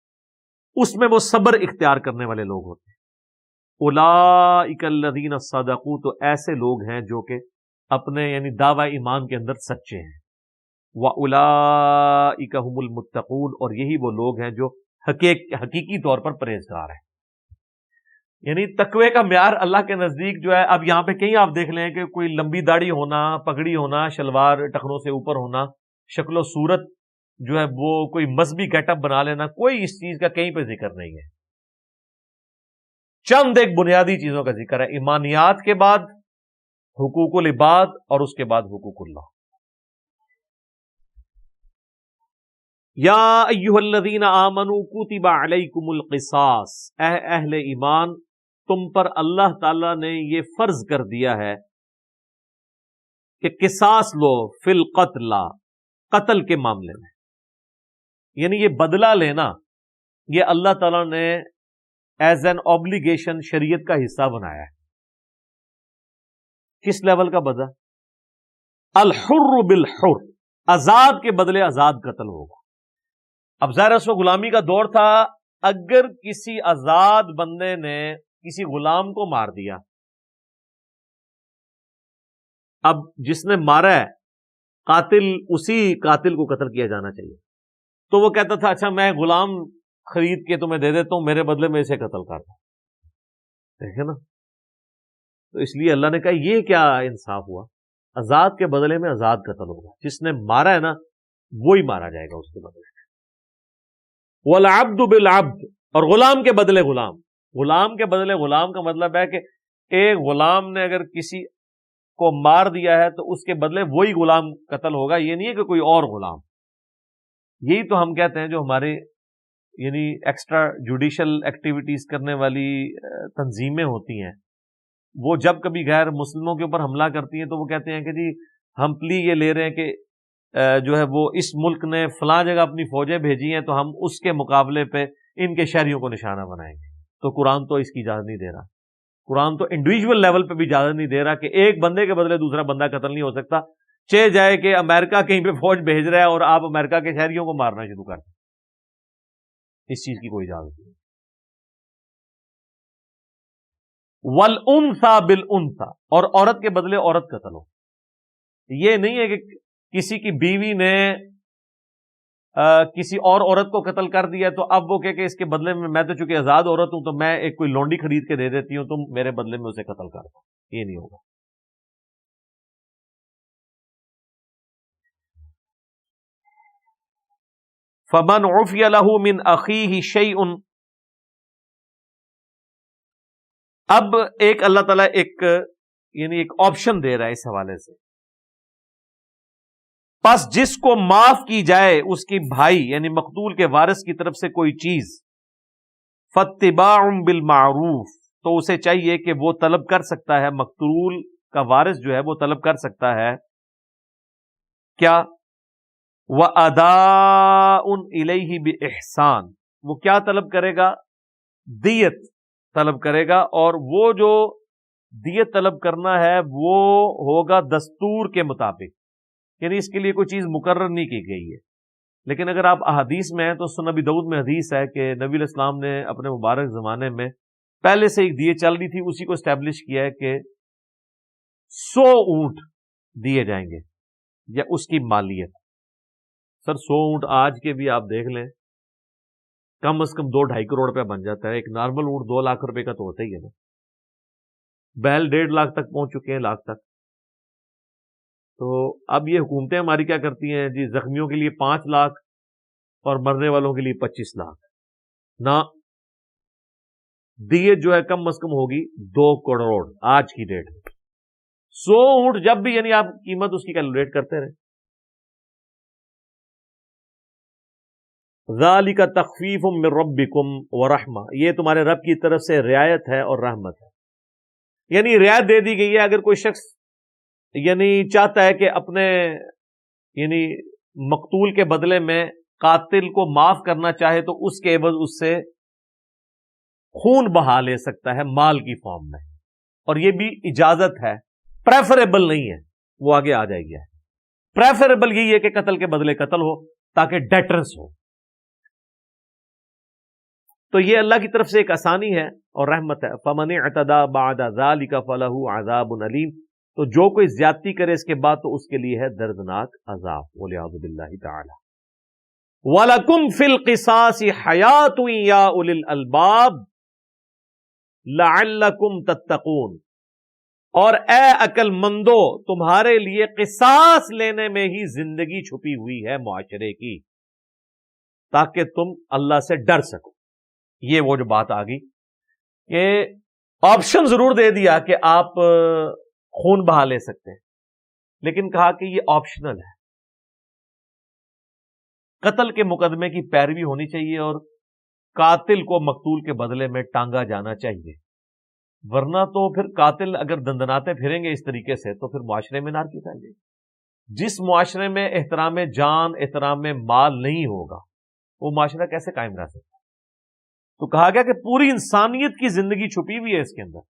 اس میں وہ صبر اختیار کرنے والے لوگ ہوتے ہیں. اولئک الذین صدقوا. تو ایسے لوگ ہیں جو کہ اپنے یعنی دعوی ایمان کے اندر سچے ہیں. واولئک هم المتقون. اور یہی وہ لوگ ہیں جو حقیقی طور پر پرہیزگار ہیں. یعنی تقوی کا معیار اللہ کے نزدیک جو ہے، اب یہاں پہ کہیں آپ دیکھ لیں کہ کوئی لمبی داڑھی ہونا، پگڑی ہونا، شلوار ٹخنوں سے اوپر ہونا، شکل و صورت جو ہے وہ کوئی مذہبی گیٹ اپ بنا لینا، کوئی اس چیز کا کہیں پہ ذکر نہیں ہے. چند ایک بنیادی چیزوں کا ذکر ہے، ایمانیات کے بعد حقوق العباد اور اس کے بعد حقوق اللہ. یا ایھا الذین آمنوا کتب علیکم القصاص، اہل ایمان تم پر اللہ تعالی نے یہ فرض کر دیا ہے کہ قصاص لو فی القتل، قتل کے معاملے میں. یعنی یہ بدلہ لینا یہ اللہ تعالیٰ نے ایز این obligation شریعت کا حصہ بنایا ہے. کس لیول کا بدلہ؟ الحر بالحر، آزاد کے بدلے آزاد قتل ہوگا. اب ظاہر اس وقت غلامی کا دور تھا، اگر کسی آزاد بندے نے کسی غلام کو مار دیا، اب جس نے مارا ہے قاتل، اسی قاتل کو قتل کیا جانا چاہیے. تو وہ کہتا تھا اچھا میں غلام خرید کے تمہیں دے دیتا ہوں، میرے بدلے میں اسے قتل کر دو. دیکھیں نا، تو اس لیے اللہ نے کہا یہ کیا انصاف ہوا، آزاد کے بدلے میں آزاد قتل ہوگا. جس نے مارا ہے نا وہی مارا جائے گا اس کے بدلے. والعبد بالعبد، اور غلام کے بدلے غلام. غلام کے بدلے غلام کا مطلب ہے کہ ایک غلام نے اگر کسی کو مار دیا ہے تو اس کے بدلے وہی غلام قتل ہوگا، یہ نہیں ہے کہ کوئی اور غلام. یہی تو ہم کہتے ہیں جو ہمارے یعنی ایکسٹرا جوڈیشل ایکٹیویٹیز کرنے والی تنظیمیں ہوتی ہیں، وہ جب کبھی غیر مسلموں کے اوپر حملہ کرتی ہیں تو وہ کہتے ہیں کہ جی ہم پلی یہ لے رہے ہیں کہ جو ہے وہ اس ملک نے فلاں جگہ اپنی فوجیں بھیجی ہیں تو ہم اس کے مقابلے پہ ان کے شہریوں کو نشانہ بنائیں گے. تو قرآن تو اس کی اجازت نہیں دے رہا. قرآن تو انڈیویجول لیول پہ بھی اجازت نہیں دے رہا کہ ایک بندے کے بدلے دوسرا بندہ قتل نہیں ہو سکتا. چہ جائے کہ امریکہ کہیں پہ فوج بھیج رہا ہے اور آپ امریکہ کے شہریوں کو مارنا شروع کر دیں، اس چیز کی کوئی اجازت نہیں. والانثى بالانثى، اور عورت کے بدلے عورت قتل ہو. یہ نہیں ہے کہ کسی کی بیوی نے کسی اور عورت کو قتل کر دیا تو اب وہ کہ اس کے بدلے میں تو چونکہ آزاد عورت ہوں تو میں ایک کوئی لونڈی خرید کے دے دیتی ہوں، تم میرے بدلے میں اسے قتل کر دو. یہ نہیں ہوگا. فمن عفی له من اخیہ شیء، اب ایک اللہ تعالیٰ ایک آپشن دے رہا ہے اس حوالے سے. پس جس کو معاف کی جائے اس کی بھائی یعنی مقتول کے وارث کی طرف سے کوئی چیز، فاتباع بالمعروف، تو اسے چاہیے کہ وہ طلب کر سکتا ہے، مقتول کا وارث جو ہے وہ طلب کر سکتا ہے کیا؟ وَأَدَاءٌ إِلَيْهِ بِإِحْسَان، وہ کیا طلب کرے گا؟ دیت طلب کرے گا، اور وہ جو دیت طلب کرنا ہے وہ ہوگا دستور کے مطابق. یعنی اس کے لیے کوئی چیز مقرر نہیں کی گئی ہے. لیکن اگر آپ احادیث میں ہیں تو سنن ابی داؤد میں حدیث ہے کہ نبی علیہ السلام نے اپنے مبارک زمانے میں پہلے سے ایک دیت چل رہی تھی، اسی کو اسٹیبلش کیا ہے کہ 100 اونٹ دیے جائیں گے یا اس کی مالیت. سر 100 اونٹ آج کے بھی آپ دیکھ لیں کم از کم 2-2.5 کروڑ روپے بن جاتا ہے. ایک نارمل اونٹ 2 لاکھ روپے کا تو ہوتا ہی ہے نا. بیل 1.5 لاکھ تک پہنچ چکے ہیں، لاکھ تک. تو اب یہ حکومتیں ہماری کیا کرتی ہیں جی، زخمیوں کے لیے 5 لاکھ اور مرنے والوں کے لیے 25 لاکھ. نہ، دیت جو ہے کم از کم ہوگی 2 کروڑ آج کی ڈیٹ میں. 100 اونٹ جب بھی یعنی آپ قیمت اس کی کیلکولیٹ کرتے رہے. ذالک تخفیف من ربکم ورحمہ، یہ تمہارے رب کی طرف سے رعایت ہے اور رحمت ہے. یعنی رعایت دے دی گئی ہے. اگر کوئی شخص یعنی چاہتا ہے کہ اپنے یعنی مقتول کے بدلے میں قاتل کو معاف کرنا چاہے تو اس کے عوض اس سے خون بہا لے سکتا ہے مال کی فارم میں، اور یہ بھی اجازت ہے، پریفریبل نہیں ہے. وہ آگے آ جائے گی. پریفریبل یہی ہے کہ قتل کے بدلے قتل ہو تاکہ ڈیٹرنس ہو. تو یہ اللہ کی طرف سے ایک آسانی ہے اور رحمت ہے. فمن اعتدى بعد ذلك فله عذاب علیم، تو جو کوئی زیادتی کرے اس کے بعد تو اس کے لیے ہے دردناک عذاب. والعیاذ باللہ تعالی. وَلَكُمْ فِي الْقِصَاصِ حَيَاةٌ يَا أُولِي الْأَلْبَابِ لَعَلَّكُمْ تَتَّقُونَ، اور اے عقل مندو تمہارے لیے قصاص لینے میں ہی زندگی چھپی ہوئی ہے معاشرے کی، تاکہ تم اللہ سے ڈر سکو۔ یہ وہ جو بات آ گئی کہ آپشن ضرور دے دیا کہ آپ خون بہا لے سکتے ہیں، لیکن کہا کہ یہ آپشنل ہے۔ قتل کے مقدمے کی پیروی ہونی چاہیے اور قاتل کو مقتول کے بدلے میں ٹانگا جانا چاہیے، ورنہ تو پھر قاتل اگر دندناتے پھریں گے اس طریقے سے تو پھر معاشرے میں نار کی پھیل جائے گی۔ جس معاشرے میں احترام جان، احترام مال نہیں ہوگا، وہ معاشرہ کیسے قائم رہ سکتا ہے؟ تو کہا گیا کہ پوری انسانیت کی زندگی چھپی ہوئی ہے اس کے اندر۔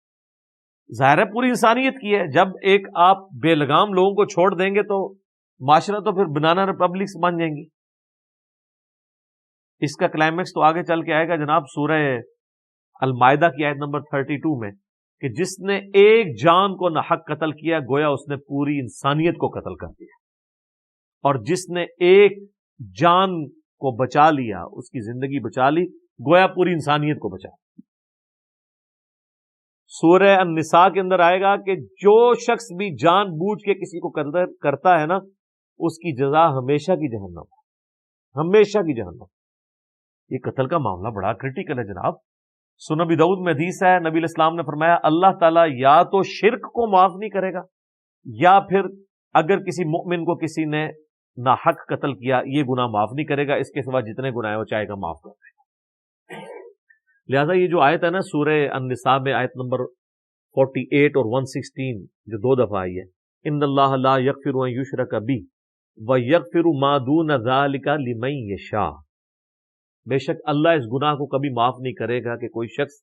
ظاہر ہے پوری انسانیت کی ہے، جب ایک آپ بے لگام لوگوں کو چھوڑ دیں گے تو معاشرہ تو پھر بنانا ریپبلکس بن جائیں گی۔ اس کا کلائمیکس تو آگے چل کے آئے گا جناب، سورہ المائدہ کی آیت نمبر 32 میں، کہ جس نے ایک جان کو ناحق قتل کیا گویا اس نے پوری انسانیت کو قتل کر دیا، اور جس نے ایک جان کو بچا لیا، اس کی زندگی بچا لی، گویا پوری انسانیت کو بچا لیا۔ سورہ النساء کے اندر آئے گا کہ جو شخص بھی جان بوجھ کے کسی کو کرتا ہے نا، اس کی جزا ہمیشہ کی جہنم، ہمیشہ کی جہنم۔ یہ قتل کا معاملہ بڑا کرٹیکل ہے جناب۔ سنن ابی داؤد میں حدیث ہے، نبی علیہ السلام نے فرمایا اللہ تعالیٰ یا تو شرک کو معاف نہیں کرے گا، یا پھر اگر کسی مؤمن کو کسی نے ناحق قتل کیا یہ گناہ معاف نہیں کرے گا، اس کے سوا جتنے گناہ وہ چاہے گا معاف کر دے گا۔ لہذا یہ جو آیت ہے نا سورہ النساء میں، آیت نمبر 48 اور 116 جو 2 دفعہ آئی ہے، ان اللہ لا یغفر ان یشرک بہ ویغفر ما دون ذلک لمن یشاء، بے شک اللہ اس گناہ کو کبھی معاف نہیں کرے گا کہ کوئی شخص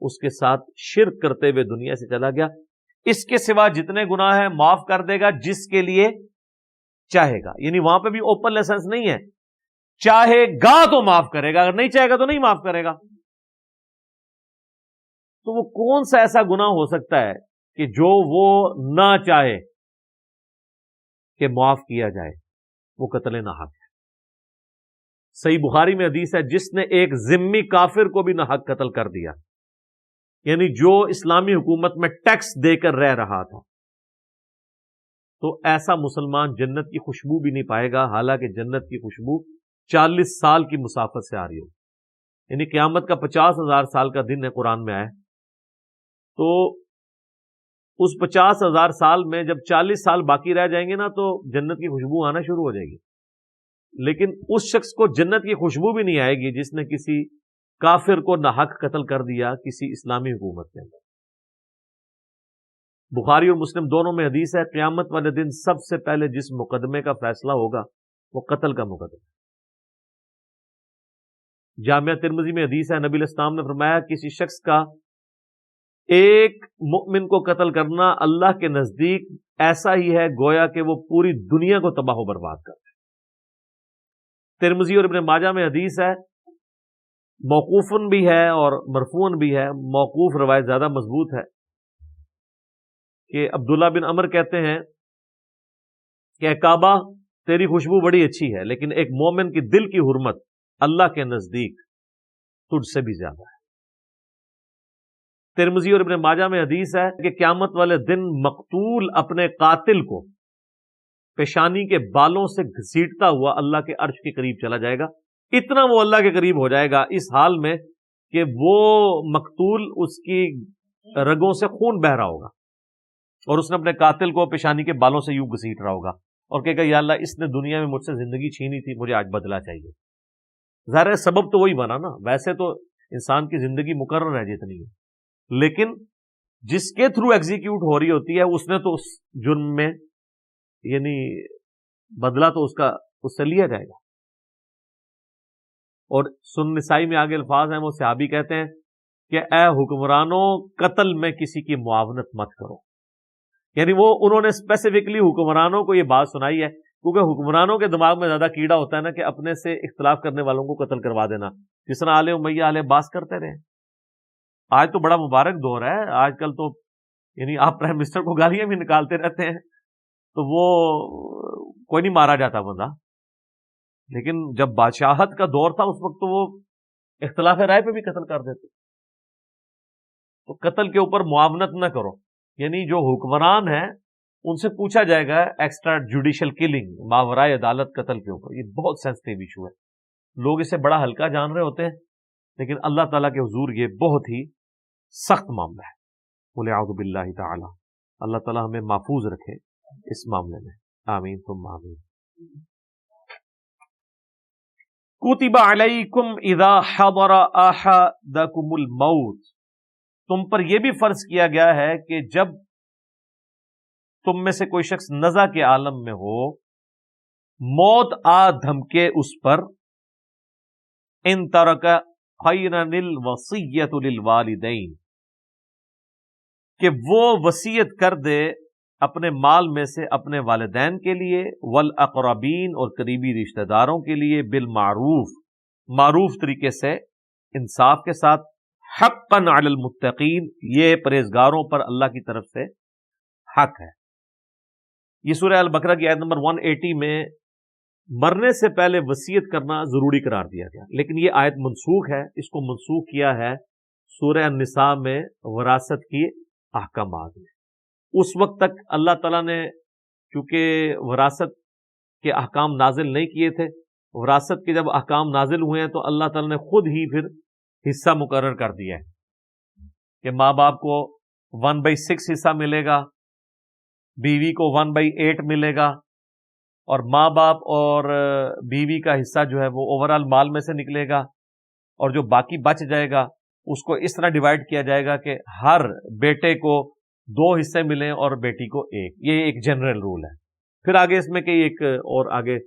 اس کے ساتھ شرک کرتے ہوئے دنیا سے چلا گیا، اس کے سوا جتنے گناہ ہیں معاف کر دے گا جس کے لیے چاہے گا۔ یعنی وہاں پہ بھی اوپن لائسنس نہیں ہے، چاہے گا تو معاف کرے گا، اگر نہیں چاہے گا تو نہیں معاف کرے گا۔ تو وہ کون سا ایسا گناہ ہو سکتا ہے کہ جو وہ نہ چاہے کہ معاف کیا جائے؟ وہ قتل ناحق ہے۔ صحیح بخاری میں حدیث ہے، جس نے ایک ذمی کافر کو بھی ناحق قتل کر دیا، یعنی جو اسلامی حکومت میں ٹیکس دے کر رہ رہا تھا، تو ایسا مسلمان جنت کی خوشبو بھی نہیں پائے گا، حالانکہ جنت کی خوشبو 40 سال کی مسافت سے آ رہی ہو، یعنی قیامت کا 50,000 سال کا دن ہے قرآن میں آئے، تو اس 50,000 سال میں جب 40 سال باقی رہ جائیں گے نا تو جنت کی خوشبو آنا شروع ہو جائے گی، لیکن اس شخص کو جنت کی خوشبو بھی نہیں آئے گی جس نے کسی کافر کو ناحق قتل کر دیا کسی اسلامی حکومت کے اندر۔ بخاری اور مسلم دونوں میں حدیث ہے، قیامت والے دن سب سے پہلے جس مقدمے کا فیصلہ ہوگا وہ قتل کا مقدمہ۔ جامعہ ترمذی میں حدیث ہے، نبی علیہ السلام نے فرمایا کسی شخص کا ایک مؤمن کو قتل کرنا اللہ کے نزدیک ایسا ہی ہے گویا کہ وہ پوری دنیا کو تباہ و برباد کر دے۔ ترمذی اور ابن ماجہ میں حدیث ہے، موقوفن بھی ہے اور مرفوعن بھی ہے، موقوف روایت زیادہ مضبوط ہے، کہ عبداللہ بن عمر کہتے ہیں کہ کعبہ تیری خوشبو بڑی اچھی ہے، لیکن ایک مومن کی دل کی حرمت اللہ کے نزدیک تجھ سے بھی زیادہ ہے۔ ترمذی اور ابن ماجہ میں حدیث ہے کہ قیامت والے دن مقتول اپنے قاتل کو پیشانی کے بالوں سے گھسیٹتا ہوا اللہ کے عرش کے قریب چلا جائے گا، اتنا وہ اللہ کے قریب ہو جائے گا اس حال میں کہ وہ مقتول اس کی رگوں سے خون بہہ رہا ہوگا، اور اس نے اپنے قاتل کو پیشانی کے بالوں سے یوں گھسیٹ رہا ہوگا اور کہے گا یا اللہ اس نے دنیا میں مجھ سے زندگی چھینی تھی، مجھے آج بدلہ چاہیے۔ ظاہر ہے سبب تو وہی بنا نا، ویسے تو انسان کی زندگی مقرر ہے جتنی ہے، لیکن جس کے تھرو ایگزیکیوٹ ہو رہی ہوتی ہے اس نے تو اس جرم میں یعنی بدلہ تو اس سے لیا جائے گا۔ اور سنن نسائی میں آگے الفاظ ہیں، وہ صحابی کہتے ہیں کہ اے حکمرانوں قتل میں کسی کی معاونت مت کرو، یعنی وہ انہوں نے اسپیسیفکلی حکمرانوں کو یہ بات سنائی ہے کیونکہ حکمرانوں کے دماغ میں زیادہ کیڑا ہوتا ہے نا کہ اپنے سے اختلاف کرنے والوں کو قتل کروا دینا، جس طرح آل امیہ آل عباس کرتے رہے۔ آج تو بڑا مبارک دور ہے، آج کل تو یعنی آپ پرائم منسٹر کو گالیاں بھی نکالتے رہتے ہیں تو وہ کوئی نہیں مارا جاتا بندہ، لیکن جب بادشاہت کا دور تھا اس وقت تو وہ اختلاف رائے پہ بھی قتل کر دیتے۔ تو قتل کے اوپر معاونت نہ کرو، یعنی جو حکمران ہیں ان سے پوچھا جائے گا ایکسٹرا جوڈیشل کلنگ، ماورائے عدالت قتل کے اوپر. یہ بہت سینسٹیو ایشو ہے، لوگ اسے بڑا ہلکا جان رہے ہوتے ہیں، لیکن اللہ تعالیٰ کے حضور یہ بہت ہی سخت معاملہ ہے. قل اعوذ باللہ تعالی. اللہ تعالیٰ ہمیں محفوظ رکھے اس معاملے میں، آمین ثم آمین. کتب علیکم اذا حضر احدکم الموت، تم پر یہ بھی فرض کیا گیا ہے کہ جب تم میں سے کوئی شخص نزع کے عالم میں ہو، موت آ دھمکے اس پر، ان ترک خیرا الوصیۃ للوالدین، کہ وہ وصیت کر دے اپنے مال میں سے اپنے والدین کے لیے، والاقربین اور قریبی رشتہ داروں کے لیے، بالمعروف معروف طریقے سے، انصاف کے ساتھ، حقا علی المتقین، یہ پرہیزگاروں پر اللہ کی طرف سے حق ہے. یہ سورہ البقرہ کی آیت نمبر 180 میں مرنے سے پہلے وصیت کرنا ضروری قرار دیا گیا، لیکن یہ آیت منسوخ ہے. اس کو منسوخ کیا ہے سورہ النساء میں وراثت کی احکامات میں. اس وقت تک اللہ تعالیٰ نے چونکہ وراثت کے احکام نازل نہیں کیے تھے، وراثت کے جب احکام نازل ہوئے ہیں تو اللہ تعالیٰ نے خود ہی پھر حصہ مقرر کر دیا ہے کہ ماں باپ کو 1/6 حصہ ملے گا، بیوی کو 1/8 ملے گا، اور ماں باپ اور بیوی کا حصہ جو ہے وہ اوورال مال میں سے نکلے گا، اور جو باقی بچ جائے گا اس کو اس طرح ڈیوائڈ کیا جائے گا کہ ہر بیٹے کو 2 حصے ملیں اور بیٹی کو 1. یہ ایک جنرل رول ہے. پھر آگے اس میں کئی ایک اور آگے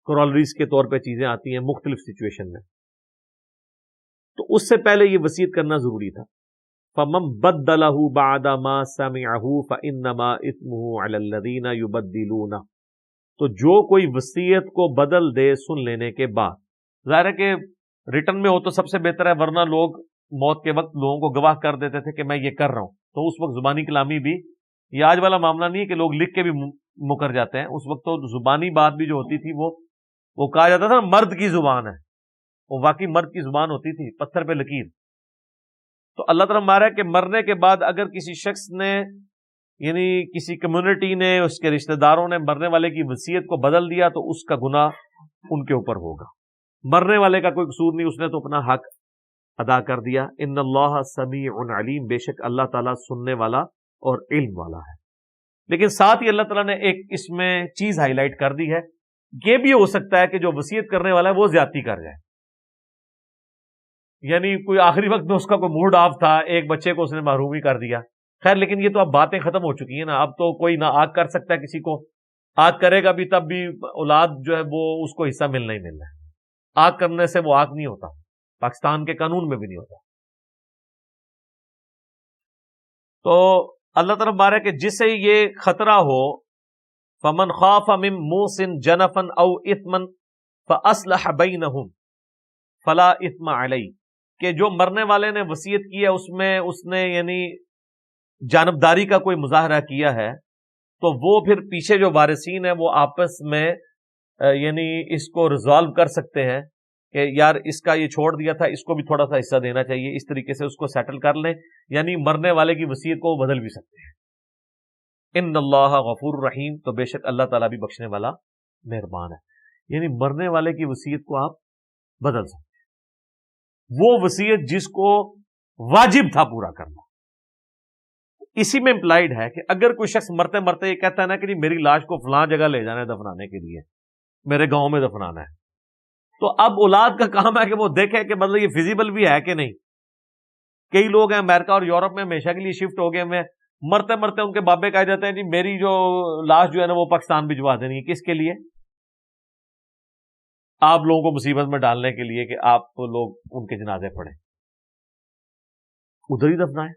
کورالریز کے طور پہ چیزیں آتی ہیں مختلف سچویشن میں. تو اس سے پہلے یہ وصیت کرنا ضروری تھا. فَمَن بَدَّلَهُ بَعْدَ مَا سَمِعَهُ فَإِنَّمَا إِثْمُهُ عَلَى الَّذِينَ يُبَدِّلُونَ، تو جو کوئی وصیت کو بدل دے سن لینے کے بعد، ظاہر ہے کہ ریٹن میں ہو تو سب سے بہتر ہے، ورنہ لوگ موت کے وقت لوگوں کو گواہ کر دیتے تھے کہ میں یہ کر رہا ہوں. تو اس وقت زبانی کلامی بھی، یہ آج والا معاملہ نہیں ہے کہ لوگ لکھ کے بھی مکر جاتے ہیں. اس وقت تو زبانی بات بھی جو ہوتی تھی وہ کہا جاتا تھا مرد کی زبان ہے، وہ واقعی مرد کی زبان ہوتی تھی، پتھر پہ لکیر. تو اللہ تعالیٰ مارا کہ مرنے کے بعد اگر کسی شخص نے، یعنی کسی کمیونٹی نے، اس کے رشتہ داروں نے مرنے والے کی وصیت کو بدل دیا تو اس کا گناہ ان کے اوپر ہوگا. مرنے والے کا کوئی قصور نہیں، اس نے تو اپنا حق ادا کر دیا. ان اللہ سمیع علیم، بے شک اللہ تعالیٰ سننے والا اور علم والا ہے. لیکن ساتھ ہی اللہ تعالیٰ نے ایک اس میں چیز ہائی لائٹ کر دی ہے، یہ بھی ہو سکتا ہے کہ جو وصیت کرنے والا ہے وہ زیادتی کر جائے. یعنی کوئی آخری وقت میں اس کا کوئی موڈ آف تھا، ایک بچے کو اس نے محروم ہی کر دیا. خیر، لیکن یہ تو اب باتیں ختم ہو چکی ہیں نا. اب تو کوئی نہ آگ کر سکتا ہے کسی کو، آگ کرے گا بھی تب بھی اولاد جو ہے وہ اس کو حصہ ملنا ہی ملنا ہے. آگ کرنے سے وہ آگ نہیں ہوتا، پاکستان کے قانون میں بھی نہیں ہوتا. تو اللہ تعالیٰ بارے کہ جسے یہ خطرہ ہو، فمن خاف من موص جنفا او اثما فاصلح بینہم فلا اثم علیہ، کہ جو مرنے والے نے وصیت کی ہے اس میں اس نے یعنی جانبداری کا کوئی مظاہرہ کیا ہے، تو وہ پھر پیچھے جو وارثین ہیں وہ آپس میں یعنی اس کو ریزالو کر سکتے ہیں کہ یار اس کا یہ چھوڑ دیا تھا، اس کو بھی تھوڑا سا حصہ دینا چاہیے، اس طریقے سے اس کو سیٹل کر لیں. یعنی مرنے والے کی وصیت کو بدل بھی سکتے ہیں. ان اللہ غفور رحیم، تو بے شک اللہ تعالیٰ بھی بخشنے والا مہربان ہے. یعنی مرنے والے کی وصیت کو آپ بدل سکتے ہیں، وہ وصیت جس کو واجب تھا پورا کرنا. اسی میں امپلائڈ ہے کہ اگر کوئی شخص مرتے مرتے یہ کہتا ہے نا کہ جی میری لاش کو فلاں جگہ لے جانا ہے دفنانے کے لیے، میرے گاؤں میں دفنانا ہے، تو اب اولاد کا کام ہے کہ وہ دیکھے کہ مطلب یہ فیزیبل بھی ہے کہ نہیں. کئی لوگ ہیں امریکہ اور یورپ میں ہمیشہ کے لیے شفٹ ہو گئے ہوئے ہیں، مرتے مرتے ان کے بابے کہہ جاتے ہیں جی میری جو لاش جو ہے نا وہ پاکستان بھجوا دینی ہے. کس کے لیے؟ آپ لوگوں کو مصیبت میں ڈالنے کے لیے کہ آپ لوگ ان کے جنازے پڑھیں، ادھر ہی دفنائیں،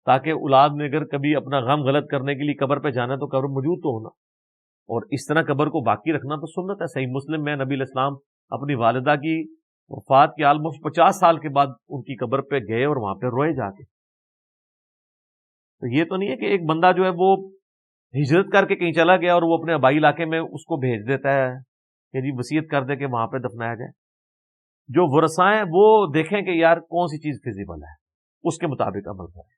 تاکہ اولاد نے اگر کبھی اپنا غم غلط کرنے کے لیے قبر پہ جانا تو قبر موجود تو ہونا. اور اس طرح قبر کو باقی رکھنا تو سنت ہے. صحیح مسلم میں نبی علیہ السلام اپنی والدہ کی وفات کے آلموسٹ 50 سال کے بعد ان کی قبر پہ گئے اور وہاں پہ روئے جا کے. تو یہ تو نہیں ہے کہ ایک بندہ جو ہے وہ ہجرت کر کے کہیں چلا گیا اور وہ اپنے آبائی علاقے میں اس کو بھیج دیتا ہے کہ جی وصیت کر دے کہ وہاں پہ دفنایا جائے. جو ورثاء ہیں وہ دیکھیں کہ یار کون سی چیز فیزیبل ہے. اس کے مطابق عمل کریں.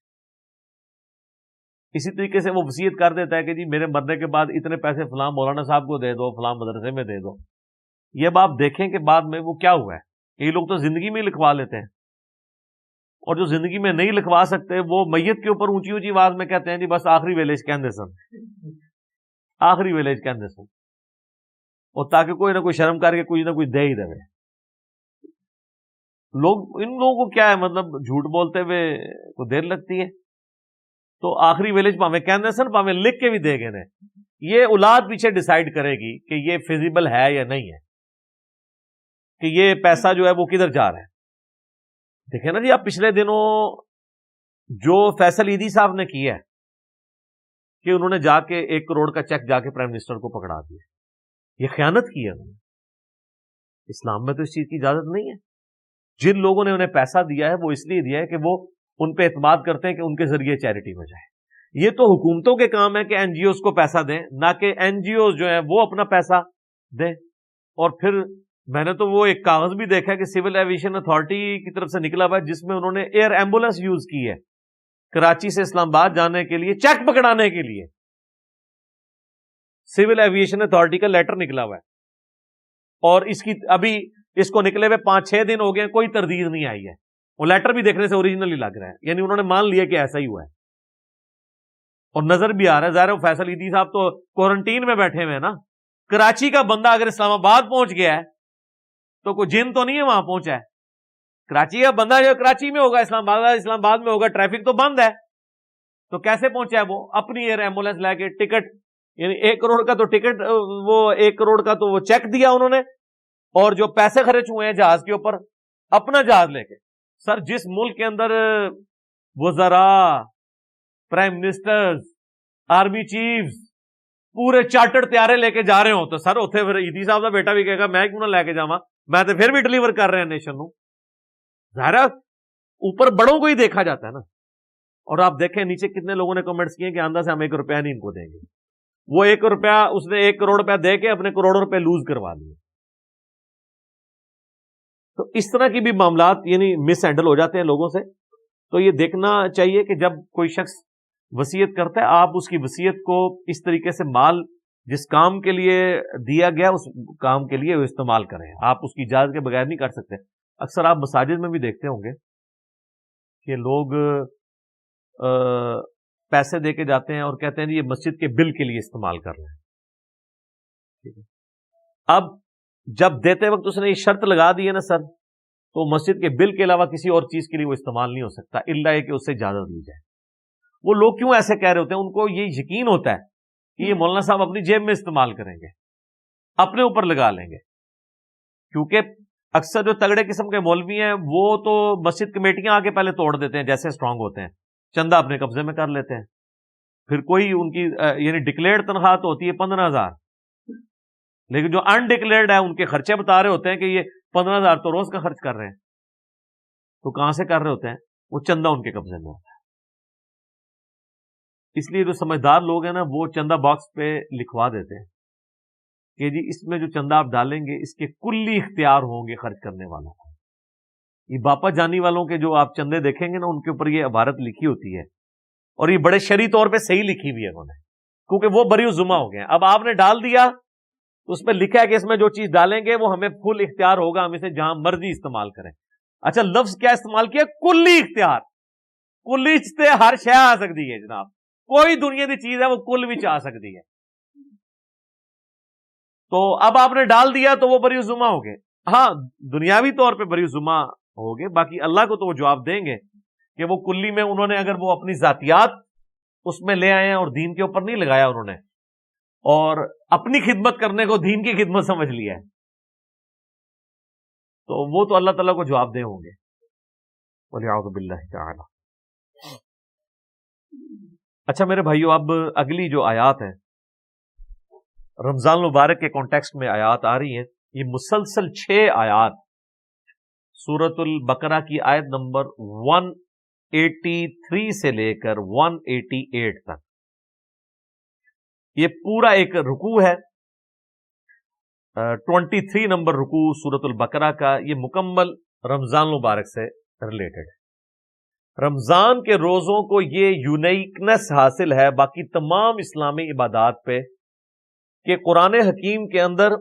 اسی طریقے سے وہ وصیت کر دیتا ہے کہ جی میرے مرنے کے بعد اتنے پیسے فلاں مولانا صاحب کو دے دو، فلاں مدرسے میں دے دو. یہ اب آپ دیکھیں کہ بعد میں وہ کیا ہوا ہے. یہ لوگ تو زندگی میں ہی لکھوا لیتے ہیں، اور جو زندگی میں نہیں لکھوا سکتے وہ میت کے اوپر اونچی اونچی آواز میں کہتے ہیں جی بس آخری ویلیج کہندے سن، آخری ویلیج کہندے سن، اور تاکہ کوئی نہ کوئی شرم کر کے کوئی نہ کوئی دے ہی دے. لوگ، ان لوگوں کو کیا ہے، مطلب جھوٹ بولتے ہوئے کو دیر لگتی ہے. تو آخری ویلیج پاویں کہندے سن، پاویں لکھ کے بھی دے گئے نے. یہ اولاد پیچھے ڈیسائیڈ کرے گی کہ یہ فیزیبل ہے یا نہیں ہے، کہ یہ پیسہ جو ہے وہ کدھر جا رہا ہے. دیکھیں نا جی، آپ پچھلے دنوں جو فیصل عیدی صاحب نے کیا ہے کہ انہوں نے جا کے 1 کروڑ کا چیک جا کے پرائم منسٹر کو پکڑا دیا، یہ خیانت کی ہے انہوں نے. اسلام میں تو اس چیز کی اجازت نہیں ہے. جن لوگوں نے انہیں پیسہ دیا ہے وہ اس لیے دیا ہے کہ وہ ان پہ اعتماد کرتے ہیں کہ ان کے ذریعے چیریٹی میں جائے. یہ تو حکومتوں کے کام ہے کہ این جی اوز کو پیسہ دیں، نہ کہ این جی اوز جو ہیں وہ اپنا پیسہ دیں. اور پھر میں نے تو وہ ایک کاغذ بھی دیکھا کہ سول ایویشن اتھارٹی کی طرف سے نکلا ہوا ہے جس میں انہوں نے ایئر ایمبولینس یوز کی ہے کراچی سے اسلام آباد جانے کے لیے، چیک پکڑانے کے لیے. سول ایویشن اتھارٹی کا لیٹر نکلا ہوا ہے، اور اس کی ابھی اس کو نکلے ہوئے 5-6 دن ہو گئے، کوئی تردید نہیں آئی ہے. وہ لیٹر بھی دیکھنے سے اوریجنلی لگ رہا ہے، یعنی انہوں نے مان لیا کہ ایسا ہی ہوا ہے، اور نظر بھی آ رہا ہے. ظاہر فیصل عیدی صاحب تو کوارنٹین میں بیٹھے ہوئے ہیں نا. کراچی کا بندہ اگر اسلام آباد پہنچ گیا ہے تو کوئی جن تو نہیں ہے وہاں پہنچا ہے. کراچی کا بندہ جو کراچی میں ہوگا، اسلام آباد میں ہوگا، ٹریفک تو بند ہے، تو کیسے پہنچا ہے؟ وہ اپنی ایئر ایمبولینس لے کے، ٹکٹ، یعنی 1 کروڑ کا تو ٹکٹ، وہ 1 کروڑ کا تو وہ چیک دیا انہوں نے، اور جو پیسے خرچ ہوئے ہیں جہاز کے اوپر، اپنا جہاز لے کے. سر جس ملک کے اندر وزراء، پرائم منسٹرز، آرمی چیفز پورے چارٹرڈ طیارے لے کے جا رہے ہوں تو سر اتنے پھر عیدی صاحب کا بیٹا بھی کہے گا میں کیوں نہ لے کے جاواں، میں تو پھر بھی ڈلیور کر رہے ہیں نیشن نو. ظاہر ہے اوپر بڑوں کو ہی دیکھا جاتا ہے نا. اور آپ دیکھیں نیچے کتنے لوگوں نے کمنٹس کیے کہ آندہ سے ہم 1 روپیہ نہیں ان کو دیں گے. وہ 1 روپیہ اس نے 1 کروڑ روپیہ دے کے اپنے کروڑوں روپے لوز کروا لیے. تو اس طرح کی بھی معاملات یعنی مس ہینڈل ہو جاتے ہیں لوگوں سے. تو یہ دیکھنا چاہیے کہ جب کوئی شخص وصیت کرتا ہے، آپ اس کی وصیت کو اس طریقے سے مال جس کام کے لیے دیا گیا اس کام کے لیے استعمال کریں. آپ اس کی اجازت کے بغیر نہیں کر سکتے. اکثر آپ مساجد میں بھی دیکھتے ہوں گے کہ لوگ پیسے دے کے جاتے ہیں اور کہتے ہیں یہ مسجد کے بل کے لیے استعمال کر رہے ہیں. اب جب دیتے وقت اس نے یہ شرط لگا دی ہے نا سر، تو مسجد کے بل کے علاوہ کسی اور چیز کے لیے وہ استعمال نہیں ہو سکتا الا یہ کہ اس سے اجازت لی جائے. وہ لوگ کیوں ایسے کہہ رہے ہوتے ہیں؟ ان کو یہ یقین ہوتا ہے کہ یہ مولانا صاحب اپنی جیب میں استعمال کریں گے، اپنے اوپر لگا لیں گے. کیونکہ اکثر جو تگڑے قسم کے مولوی ہیں وہ تو مسجد کمیٹیاں آ کے پہلے توڑ دیتے ہیں جیسے اسٹرانگ ہوتے ہیں، چندہ اپنے قبضے میں کر لیتے ہیں. پھر کوئی ان کی یعنی ڈکلیئرڈ تنخواہ تو ہوتی ہے 15,000، لیکن جو انڈکلیئرڈ ہے ان کے خرچے بتا رہے ہوتے ہیں کہ یہ 15,000 تو روز کا خرچ کر رہے ہیں. تو کہاں سے کر رہے ہوتے ہیں؟ وہ چندہ ان کے قبضے میں ہوتا ہے. اس لیے جو سمجھدار لوگ ہیں نا وہ چندہ باکس پہ لکھوا دیتے ہیں کہ جی اس میں جو چندہ آپ ڈالیں گے اس کے کلی اختیار ہوں گے خرچ کرنے والوں کو. یہ باپا جانی والوں کے جو آپ چندے دیکھیں گے نا ان کے اوپر یہ عبارت لکھی ہوتی ہے، اور یہ بڑے شرعی طور پہ صحیح لکھی ہوئی ہے انہوں نے، کیونکہ وہ بری ذمہ ہو گئے ہیں. اب آپ نے ڈال دیا تو اس پہ لکھا ہے کہ اس میں جو چیز ڈالیں گے وہ ہمیں فل اختیار ہوگا، ہم اسے جہاں مرضی استعمال کریں. اچھا لفظ کیا استعمال کیا؟ کلی اختیار. کلی سے ہر شے آ سکتی ہے جناب، کوئی دنیا کی چیز ہے وہ کل بھی آ سکتی ہے. تو اب آپ نے ڈال دیا تو وہ بری ذمہ ہو گئے. ہاں دنیاوی طور پہ بری ذمہ ہو گئے، باقی اللہ کو تو وہ جواب دیں گے کہ وہ کلی میں انہوں نے اگر وہ اپنی ذاتیات اس میں لے آئے ہیں اور دین کے اوپر نہیں لگایا انہوں نے، اور اپنی خدمت کرنے کو دین کی خدمت سمجھ لیا ہے، تو وہ تو اللہ تعالیٰ کو جواب دے ہوں گے. وَلِعَوْذُ بِاللَّهِ تَعَالَى. اچھا میرے بھائیو، اب اگلی جو آیات ہیں رمضان المبارک کے کانٹیکسٹ میں آیات آ رہی ہیں. یہ مسلسل 6 آیات سورۃ البقرہ کی آیت نمبر 183 سے لے کر 188 تک، یہ پورا ایک رکوع ہے. 23 نمبر رکوع سورۃ البقرہ کا، یہ مکمل رمضان المبارک سے ریلیٹڈ ہے. رمضان کے روزوں کو یہ یونیکنس حاصل ہے باقی تمام اسلامی عبادات پہ کہ قرآن حکیم کے اندر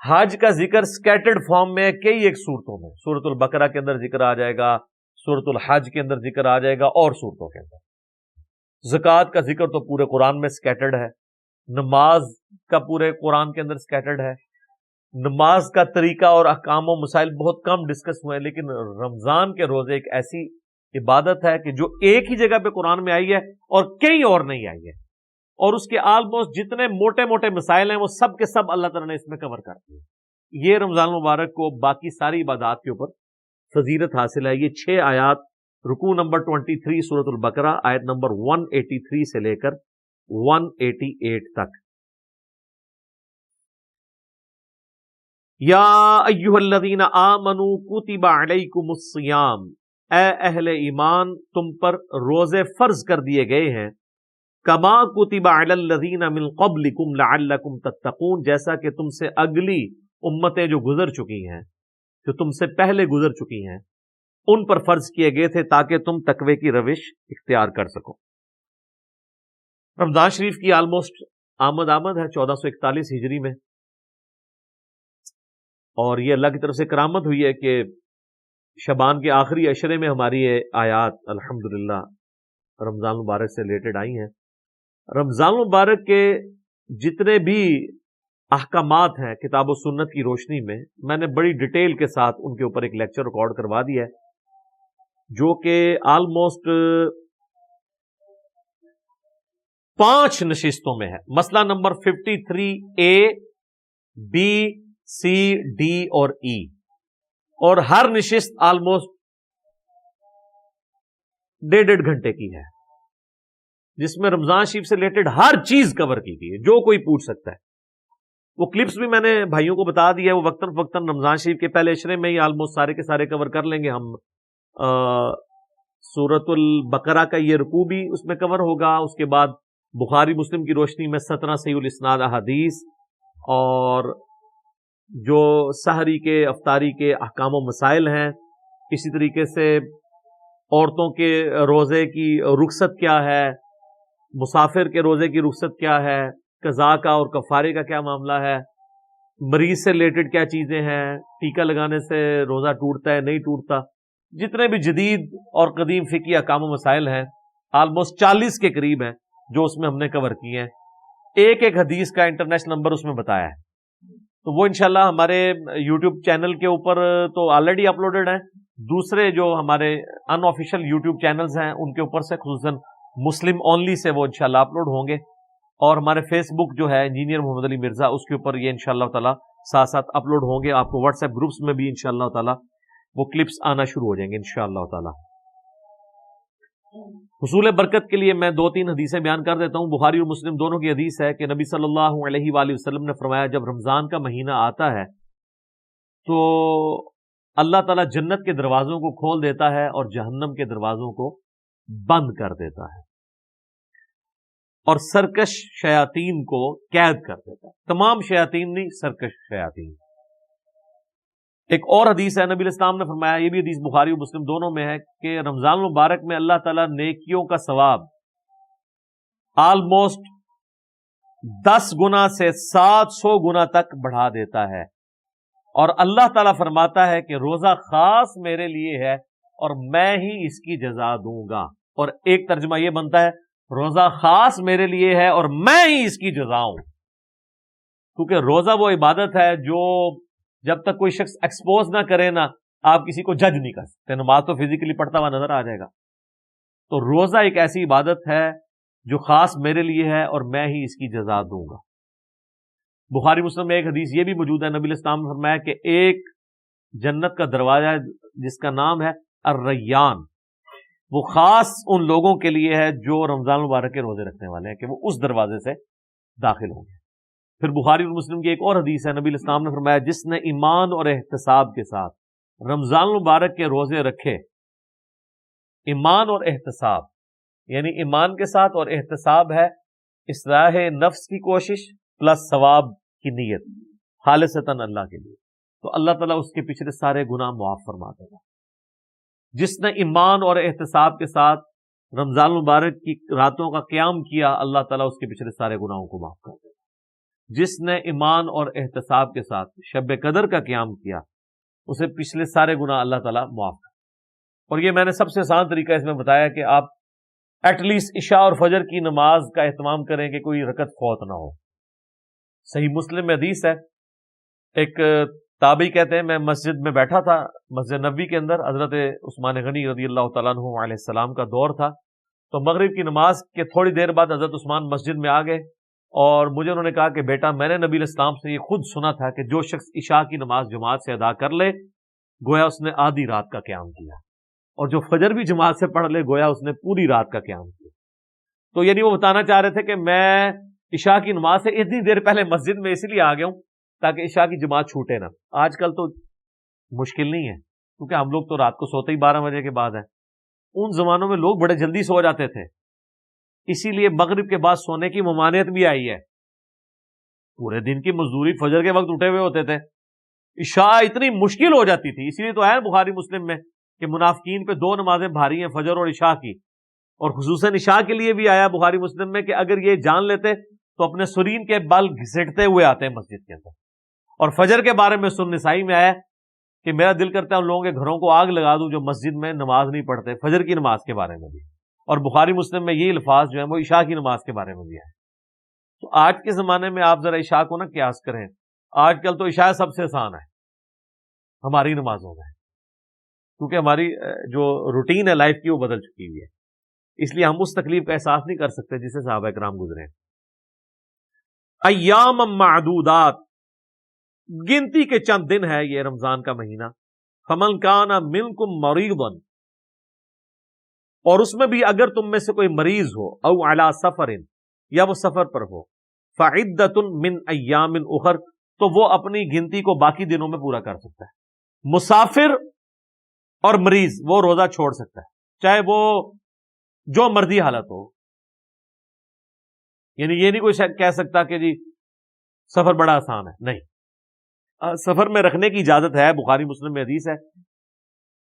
حج کا ذکر سکیٹرڈ فارم میں کئی ایک صورتوں میں، سورۃ البقرہ کے اندر ذکر آ جائے گا، سورۃ الحج کے اندر ذکر آ جائے گا، اور صورتوں کے اندر زکوٰۃ کا ذکر تو پورے قرآن میں سکیٹرڈ ہے، نماز کا پورے قرآن کے اندر سکیٹرڈ ہے، نماز کا طریقہ اور احکام و مسائل بہت کم ڈسکس ہوئے ہیں، لیکن رمضان کے روزے ایک ایسی عبادت ہے کہ جو ایک ہی جگہ پہ قرآن میں آئی ہے اور کہیں اور نہیں آئی ہے، اور اس کے آلموسٹ جتنے موٹے موٹے مسائل ہیں وہ سب کے سب اللہ تعالیٰ نے اس میں کور کر دیے۔ یہ رمضان مبارک کو باقی ساری عبادات کے اوپر فضیلت حاصل ہے۔ یہ 6 آیات، رکوع نمبر 23 سورۃ البقرہ، آیت نمبر 183 سے لے کر 188 تک۔ یا ایھا الذین آمنوا کتب علیکم الصیام، اے اہل ایمان تم پر روزے فرض کر دیے گئے ہیں، کما کتب علی الذین من قبلکم لعلکم تتقون، جیسا کہ تم سے اگلی امتیں جو گزر چکی ہیں، جو تم سے پہلے گزر چکی ہیں، ان پر فرض کیے گئے تھے تاکہ تم تقوی کی روش اختیار کر سکو۔ رمضان شریف کی آلموسٹ آمد ہے 1441 ہجری میں، اور یہ اللہ کی طرف سے کرامت ہوئی ہے کہ شعبان کے آخری عشرے میں ہماری یہ آیات الحمدللہ رمضان مبارک سے ریلیٹڈ آئی ہیں۔ رمضان مبارک کے جتنے بھی احکامات ہیں کتاب و سنت کی روشنی میں نے بڑی ڈیٹیل کے ساتھ ان کے اوپر ایک لیکچر ریکارڈ کروا دیا ہے، جو کہ آلموسٹ 5 نشستوں میں ہے۔ مسئلہ number 53A، B، C، D اور E، اور ہر نشست آلموسٹ 1.5 گھنٹے کی ہے، جس میں رمضان شریف سے ریلیٹڈ ہر چیز کور کی گئی ہے جو کوئی پوچھ سکتا ہے۔ وہ کلپس بھی میں نے بھائیوں کو بتا دیا ہے، وہ وقتاً فوقتاً رمضان شریف کے پہلے عشرے میں ہی آلموسٹ سارے کے سارے کور کر لیں گے ہم۔ سورۃ البقرہ کا یہ رکوع بھی اس میں کور ہوگا، اس کے بعد بخاری مسلم کی روشنی میں 17 صحیح الاسناد احادیث، اور جو سحری کے افطاری کے احکام و مسائل ہیں، اسی طریقے سے عورتوں کے روزے کی رخصت کیا ہے، مسافر کے روزے کی رخصت کیا ہے، قضاء کا اور کفارے کا کیا معاملہ ہے، مریض سے ریلیٹڈ کیا چیزیں ہیں، ٹیکہ لگانے سے روزہ ٹوٹتا ہے نہیں ٹوٹتا، جتنے بھی جدید اور قدیم فقہی احکام و مسائل ہیں آلموسٹ 40 کے قریب ہیں جو اس میں ہم نے کور کیے ہیں۔ ایک ایک حدیث کا انٹرنیشنل نمبر اس میں بتایا ہے، تو وہ انشاءاللہ ہمارے یوٹیوب چینل کے اوپر تو آلریڈی اپلوڈڈ ہیں، دوسرے جو ہمارے ان آفیشیل یوٹیوب چینلز ہیں ان کے اوپر سے خصوصاً مسلم اونلی سے وہ انشاءاللہ اپلوڈ ہوں گے، اور ہمارے فیس بک جو ہے انجینئر محمد علی مرزا، اس کے اوپر یہ انشاءاللہ تعالی ساتھ ساتھ اپلوڈ ہوں گے۔ آپ کو واٹس ایپ گروپس میں بھی انشاءاللہ تعالی وہ کلپس آنا شروع ہو جائیں گے انشاءاللہ تعالی۔ حصول برکت کے لیے میں 2-3 حدیثیں بیان کر دیتا ہوں۔ بخاری اور مسلم دونوں کی حدیث ہے کہ نبی صلی اللہ علیہ وآلہ وسلم نے فرمایا، جب رمضان کا مہینہ آتا ہے تو اللہ تعالیٰ جنت کے دروازوں کو کھول دیتا ہے اور جہنم کے دروازوں کو بند کر دیتا ہے، اور سرکش شیاطین کو قید کر دیتا ہے۔ تمام شیاطین نہیں، سرکش شیاطین۔ ایک اور حدیث ہے، نبی علیہ السلام نے فرمایا، یہ بھی حدیث بخاری اور مسلم دونوں میں ہے، کہ رمضان مبارک میں اللہ تعالیٰ نیکیوں کا ثواب آلموسٹ 10 گنا سے 700 گنا تک بڑھا دیتا ہے، اور اللہ تعالیٰ فرماتا ہے کہ روزہ خاص میرے لیے ہے اور میں ہی اس کی جزا دوں گا، اور ایک ترجمہ یہ بنتا ہے، روزہ خاص میرے لیے ہے اور میں ہی اس کی جزا ہوں، کیونکہ روزہ وہ عبادت ہے جو جب تک کوئی شخص ایکسپوز نہ کرے نا، آپ کسی کو جج نہیں کر سکتے۔ نماز تو فزیکلی پڑھتا ہوا نظر آ جائے گا، تو روزہ ایک ایسی عبادت ہے جو خاص میرے لیے ہے اور میں ہی اس کی جزا دوں گا۔ بخاری مسلم میں ایک حدیث یہ بھی موجود ہے، نبی علیہ السلام نے فرمایا کہ ایک جنت کا دروازہ جس کا نام ہے الریان، وہ خاص ان لوگوں کے لیے ہے جو رمضان مبارک کے روزے رکھنے والے ہیں، کہ وہ اس دروازے سے داخل ہوں گے۔ پھر بخاری اور مسلم کی ایک اور حدیث ہے، نبی علیہ السلام نے فرمایا، جس نے ایمان اور احتساب کے ساتھ رمضان مبارک کے روزے رکھے، ایمان اور احتساب یعنی ایمان کے ساتھ اور احتساب ہے اصلاح نفس کی کوشش پلس ثواب کی نیت خالصتاً اللہ کے لیے، تو اللہ تعالیٰ اس کے پچھلے سارے گناہ معاف فرما دے گا۔ جس نے ایمان اور احتساب کے ساتھ رمضان المبارک کی راتوں کا قیام کیا، اللہ تعالیٰ اس کے پچھلے سارے گناہوں کو معاف کر دے گا۔ جس نے ایمان اور احتساب کے ساتھ شب قدر کا قیام کیا، اسے پچھلے سارے گناہ اللہ تعالیٰ معاف کر دے گا۔ اور یہ میں نے سب سے آسان طریقہ اس میں بتایا کہ آپ ایٹ لیسٹ عشاء اور فجر کی نماز کا اہتمام کریں کہ کوئی رکعت فوت نہ ہو۔ صحیح مسلم میں حدیث ہے، ایک تابعی کہتے ہیں میں مسجد میں بیٹھا تھا، مسجد نبوی کے اندر، حضرت عثمان غنی رضی اللہ تعالیٰ عنہ علیہ السلام کا دور تھا، تو مغرب کی نماز کے تھوڑی دیر بعد حضرت عثمان مسجد میں آ گئے اور مجھے انہوں نے کہا کہ بیٹا میں نے نبی علیہ السلام سے یہ خود سنا تھا کہ جو شخص عشاء کی نماز جماعت سے ادا کر لے گویا اس نے آدھی رات کا قیام کیا، اور جو فجر بھی جماعت سے پڑھ لے گویا اس نے پوری رات کا قیام کیا۔ تو یعنی وہ بتانا چاہ رہے تھے کہ میں عشاء کی نماز سے اتنی دیر پہلے مسجد میں اس لیے آ گیا ہوں تاکہ عشاء کی جماعت چھوٹے نہ۔ آج کل تو مشکل نہیں ہے کیونکہ ہم لوگ تو رات کو سوتے ہی 12 بجے کے بعد ہیں، ان زمانوں میں لوگ بڑے جلدی سو جاتے تھے، اسی لیے مغرب کے بعد سونے کی ممانعت بھی آئی ہے۔ پورے دن کی مزدوری فجر کے وقت اٹھے ہوئے ہوتے تھے، عشاء اتنی مشکل ہو جاتی تھی، اسی لیے تو ہے بخاری مسلم میں کہ منافقین پہ 2 نمازیں بھاری ہیں، فجر اور عشاء کی، اور خصوصاً عشاء کے لیے بھی آیا بخاری مسلم میں کہ اگر یہ جان لیتے تو اپنے سرین کے بال گھسیٹتے ہوئے آتے ہیں مسجد کے اندر۔ اور فجر کے بارے میں سنن نسائی میں آیا کہ میرا دل کرتا ہے ان لوگوں کے گھروں کو آگ لگا دوں جو مسجد میں نماز نہیں پڑھتے، فجر کی نماز کے بارے میں بھی، اور بخاری مسلم میں یہ الفاظ جو ہیں وہ عشاء کی نماز کے بارے میں بھی آئے۔ تو آج کے زمانے میں آپ ذرا عشاء کو نہ قیاس کریں، آج کل تو عشاء سب سے آسان ہے ہماری نمازوں میں، کیونکہ ہماری جو روٹین ہے لائف کی وہ بدل چکی ہوئی ہے، اس لیے ہم اس تکلیف کا احساس نہیں کر سکتے جسے صحابہ کرام گزرے ہیں۔ ایام معدودات، گنتی کے چند دن ہے یہ رمضان کا مہینہ۔ فمن کان منکم مریضا، اور اس میں بھی اگر تم میں سے کوئی مریض ہو، او علی سفر، یا وہ سفر پر ہو، فعدۃ من ایام اخر، تو وہ اپنی گنتی کو باقی دنوں میں پورا کر سکتا ہے۔ مسافر اور مریض وہ روزہ چھوڑ سکتا ہے، چاہے وہ جو مرضی حالت ہو، یعنی یہ نہیں کوئی کہہ سکتا کہ جی سفر بڑا آسان ہے، نہیں، سفر میں رکھنے کی اجازت ہے، بخاری مسلم میں حدیث ہے،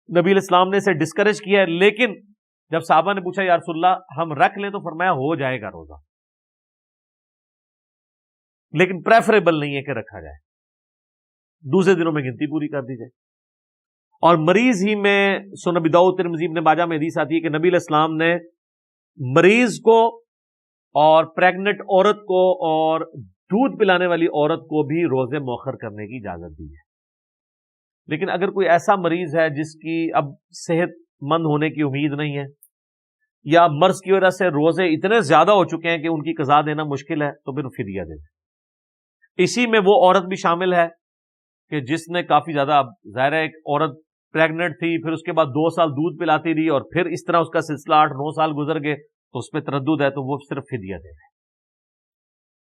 نبی علیہ السلام نے اسے ڈسکریج کیا ہے، لیکن جب صحابہ نے پوچھا یا رسول اللہ ہم رکھ لیں تو فرمایا ہو جائے گا روزہ، لیکن پریفریبل نہیں ہے کہ رکھا جائے، دوسرے دنوں میں گنتی پوری کر دی جائے۔ اور مریض ہی میں سنن ابی داؤد ترمذی ابن ماجہ میں حدیث آتی ہے کہ نبی علیہ السلام نے مریض کو اور پریگننٹ عورت کو اور دودھ پلانے والی عورت کو بھی روزے مؤخر کرنے کی اجازت دی ہے۔ لیکن اگر کوئی ایسا مریض ہے جس کی اب صحت مند ہونے کی امید نہیں ہے، یا مرض کی وجہ سے روزے اتنے زیادہ ہو چکے ہیں کہ ان کی قضا دینا مشکل ہے، تو پھر فدیہ دے دے۔ اسی میں وہ عورت بھی شامل ہے کہ جس نے کافی زیادہ، اب ظاہر ہے ایک عورت پریگننٹ تھی، پھر اس کے بعد 2 سال دودھ پلاتی رہی، اور پھر اس طرح اس کا سلسلہ 8-9 سال گزر گئے، تو اس پہ تردد ہے، تو وہ صرف فدیہ دے دے۔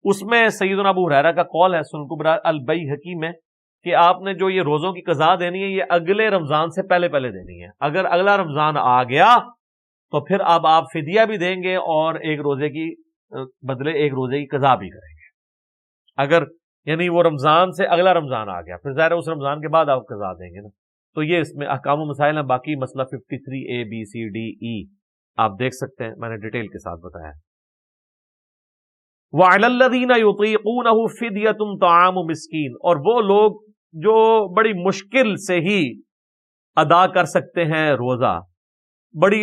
اس میں سیدنا ابو ہریرہ کا قول ہے سنن کبریٰ البیہقی میں کہ آپ نے جو یہ روزوں کی قضا دینی ہے یہ اگلے رمضان سے پہلے دینی ہے۔ اگر اگلا رمضان آ گیا تو پھر اب آپ فدیہ بھی دیں گے اور ایک روزے کی بدلے ایک روزے کی قضا بھی کریں گے۔ اگر یعنی وہ رمضان سے اگلا رمضان آ گیا، پھر ظاہر اس رمضان کے بعد آپ قضا دیں گے نا۔ تو یہ اس میں احکام و مسائل ہیں، باقی مسئلہ 53A B C D E آپ دیکھ سکتے ہیں، میں نے ڈیٹیل کے ساتھ بتایا۔ وَعَلَى الَّذِينَ يُطِيقُونَهُ فِدْيَةٌ طَعَامُ مِسْكِينٍ، اور وہ لوگ جو بڑی مشکل سے ہی ادا کر سکتے ہیں روزہ، بڑی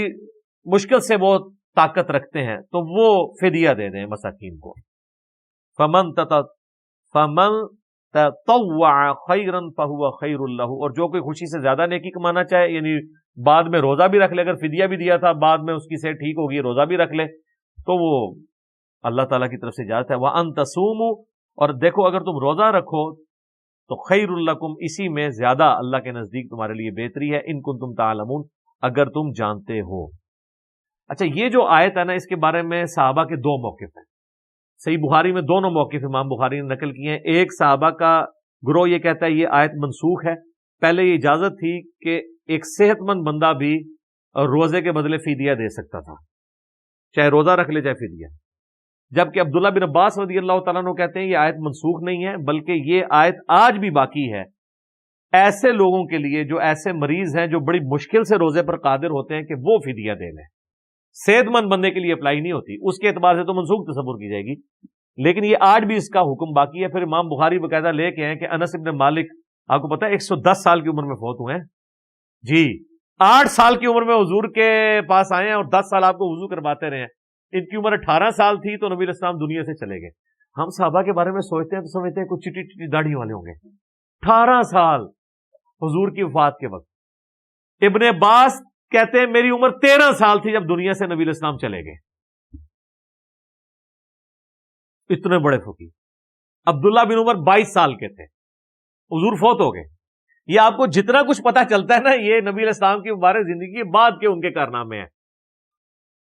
مشکل سے وہ طاقت رکھتے ہیں، تو وہ فدیہ دے دیں مساکین کو۔ فَمَن تَطَوَّعَ خَيْرًا فَهُوَ خَيْرٌ لَهُ، اور جو کوئی خوشی سے زیادہ نیکی کمانا چاہے، یعنی بعد میں روزہ بھی رکھ لے، اگر فدیہ بھی دیا تھا بعد میں اس کی صحت ٹھیک ہوگی روزہ بھی رکھ لے، تو وہ اللہ تعالیٰ کی طرف سے اجازت ہے۔ وَأَن تَصُومُوا، اور دیکھو اگر تم روزہ رکھو تو خیر لکم، اسی میں زیادہ اللہ کے نزدیک تمہارے لیے بہتری ہے، ان کنتم تعلمون، اگر تم جانتے ہو۔ اچھا، یہ جو آیت ہے نا، اس کے بارے میں صحابہ کے 2 موقف ہیں، صحیح بخاری میں دونوں موقف امام بخاری نے نقل کیے ہیں۔ ایک صحابہ کا گروہ یہ کہتا ہے یہ آیت منسوخ ہے، پہلے یہ اجازت تھی کہ ایک صحت مند بندہ بھی روزے کے بدلے فدیہ دے سکتا تھا، چاہے روزہ رکھ لے چاہے فدیہ، جبکہ عبداللہ بن عباس رضی اللہ تعالیٰ عنہ کہتے ہیں یہ آیت منسوخ نہیں ہے، بلکہ یہ آیت آج بھی باقی ہے ایسے لوگوں کے لیے جو ایسے مریض ہیں جو بڑی مشکل سے روزے پر قادر ہوتے ہیں کہ وہ فدیہ دے لیں. صحت مند بندے کے لیے اپلائی نہیں ہوتی, اس کے اعتبار سے تو منسوخ تصور کی جائے گی, لیکن یہ آج بھی اس کا حکم باقی ہے. پھر امام بخاری باقاعدہ لے کے ہیں کہ انس ابن مالک آپ کو پتا ہے 110 سال کی عمر میں فوت ہوئے ہیں جی. 8 سال کی عمر میں حضور کے پاس آئے ہیں اور 10 سال آپ کو وضو کرواتے رہے ہیں. ان کی عمر 18 سال تھی تو نبی علیہ السلام دنیا سے چلے گئے. ہم صحابہ کے بارے میں سوچتے ہیں تو سمجھتے ہیں کچھ چٹی چٹی داڑھی والے ہوں گے. 18 سال حضور کی وفات کے وقت. ابن عباس کہتے ہیں میری عمر 13 سال تھی جب دنیا سے نبی علیہ السلام چلے گئے. اتنے بڑے فقیر. عبداللہ بن عمر 22 سال کے تھے, حضور فوت ہو گئے. یہ آپ کو جتنا کچھ پتا چلتا ہے نا یہ نبی علیہ السلام کی مبارک زندگی کے بعد کے ان کے کارنامے ہیں.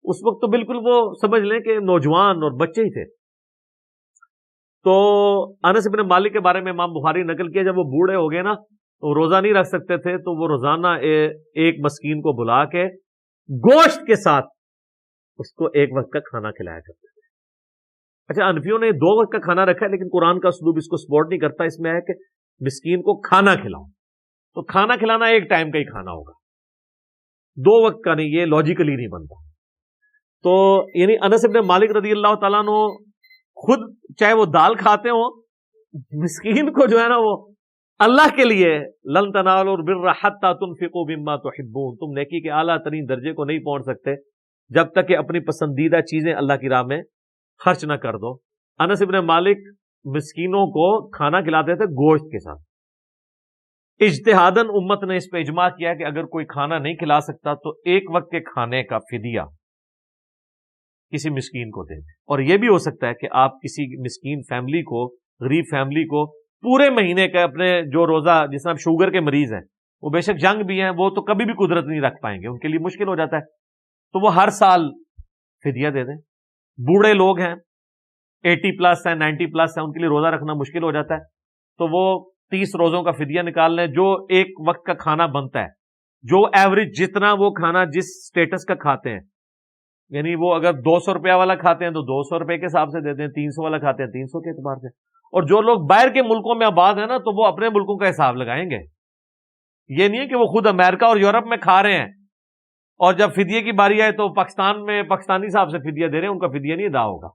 اس وقت تو بالکل وہ سمجھ لیں کہ نوجوان اور بچے ہی تھے. تو انس بن مالک کے بارے میں امام بخاری نقل کیا جب وہ بوڑھے ہو گئے نا تو روزہ نہیں رکھ سکتے تھے تو وہ روزانہ ایک مسکین کو بلا کے گوشت کے ساتھ اس کو ایک وقت کا کھانا کھلایا کرتے تھے. اچھا انفیوں نے 2 وقت کا کھانا رکھا ہے لیکن قرآن کا اسلوب اس کو سپورٹ نہیں کرتا. اس میں ہے کہ مسکین کو کھانا کھلاؤ, تو کھانا کھلانا ایک ٹائم کا ہی کھانا ہوگا, 2 وقت کا نہیں. یہ لاجیکلی نہیں بنتا. تو یعنی انس بن مالک رضی اللہ تعالیٰ عنہ خود چاہے وہ دال کھاتے ہوں, مسکین کو جو ہے نا وہ اللہ کے لیے لن تنالوا البر حتی تنفقوا مما تحبون, تم نیکی کے اعلیٰ ترین درجے کو نہیں پہنچ سکتے جب تک کہ اپنی پسندیدہ چیزیں اللہ کی راہ میں خرچ نہ کر دو. انس بن مالک مسکینوں کو کھانا کھلاتے تھے گوشت کے ساتھ. اجتہاداً امت نے اس پہ اجماع کیا کہ اگر کوئی کھانا نہیں کھلا سکتا تو ایک وقت کے کھانے کا فدیہ کسی مسکین کو دیں. اور یہ بھی ہو سکتا ہے کہ آپ کسی مسکین فیملی کو, غریب فیملی کو پورے مہینے کا اپنے جو روزہ, جس طرح شوگر کے مریض ہیں وہ بے شک ینگ بھی ہیں, وہ تو کبھی بھی قدرت نہیں رکھ پائیں گے, ان کے لیے مشکل ہو جاتا ہے, تو وہ ہر سال فدیہ دے دیں. بوڑھے لوگ ہیں 80 پلس ہیں 90 پلس ہیں, ان کے لیے روزہ رکھنا مشکل ہو جاتا ہے تو وہ 30 روزوں کا فدیہ نکال لیں جو ایک وقت کا کھانا بنتا ہے, جو ایوریج جتنا وہ کھانا جس سٹیٹس کا کھاتے ہیں. یعنی وہ اگر 200 روپیہ والا کھاتے ہیں تو 200 روپے کے حساب سے دیتے ہیں, 300 والا کھاتے ہیں 300 کے اعتبار سے. اور جو لوگ باہر کے ملکوں میں آباد ہیں نا تو وہ اپنے ملکوں کا حساب لگائیں گے. یہ نہیں ہے کہ وہ خود امریکہ اور یورپ میں کھا رہے ہیں اور جب فدیے کی باری آئے تو پاکستان میں پاکستانی حساب سے فدیہ دے رہے ہیں, ان کا فدیہ نہیں ادا ہوگا,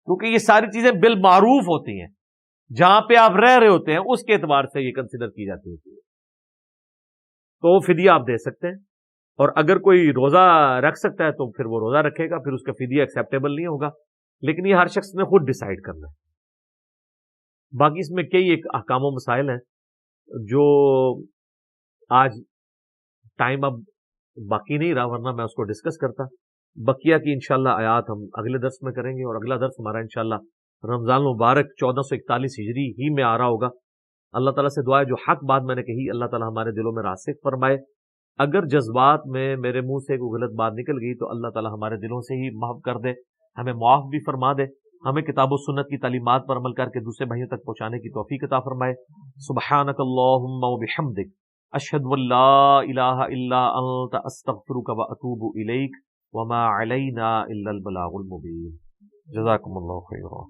کیونکہ یہ ساری چیزیں بالمعروف ہوتی ہیں. جہاں پہ آپ رہ رہے ہوتے ہیں اس کے اعتبار سے یہ کنسیڈر کی جاتی ہے. تو فدیہ آپ دے سکتے ہیں, اور اگر کوئی روزہ رکھ سکتا ہے تو پھر وہ روزہ رکھے گا, پھر اس کا فدیہ ایکسیپٹیبل نہیں ہوگا. لیکن یہ ہر شخص نے خود ڈیسائیڈ کرنا ہے. باقی اس میں کئی ایک احکام و مسائل ہیں جو آج ٹائم اب باقی نہیں رہا, ورنہ میں اس کو ڈسکس کرتا. بقیہ کی انشاءاللہ آیات ہم اگلے درس میں کریں گے, اور اگلا درس ہمارا انشاءاللہ رمضان المبارک 1441 ہجری ہی میں آ رہا ہوگا. اللہ تعالیٰ سے دعا ہے جو حق بات میں نے کہی اللہ تعالیٰ ہمارے دلوں میں راسخ فرمائے. اگر جذبات میں میرے منہ سے کوئی غلط بات نکل گئی تو اللہ تعالیٰ ہمارے دلوں سے ہی معاف کر دے, ہمیں معاف بھی فرما دے, ہمیں کتاب و سنت کی تعلیمات پر عمل کر کے دوسرے بھائیوں تک پہنچانے کی توفیق عطا فرمائے. سبحانک اللہم و بحمدک اشہد ان لا الہ الا انت استغفرک و اتوب الیک وما علینا الا البلاغ المبین. جزاکم اللہ خیرا.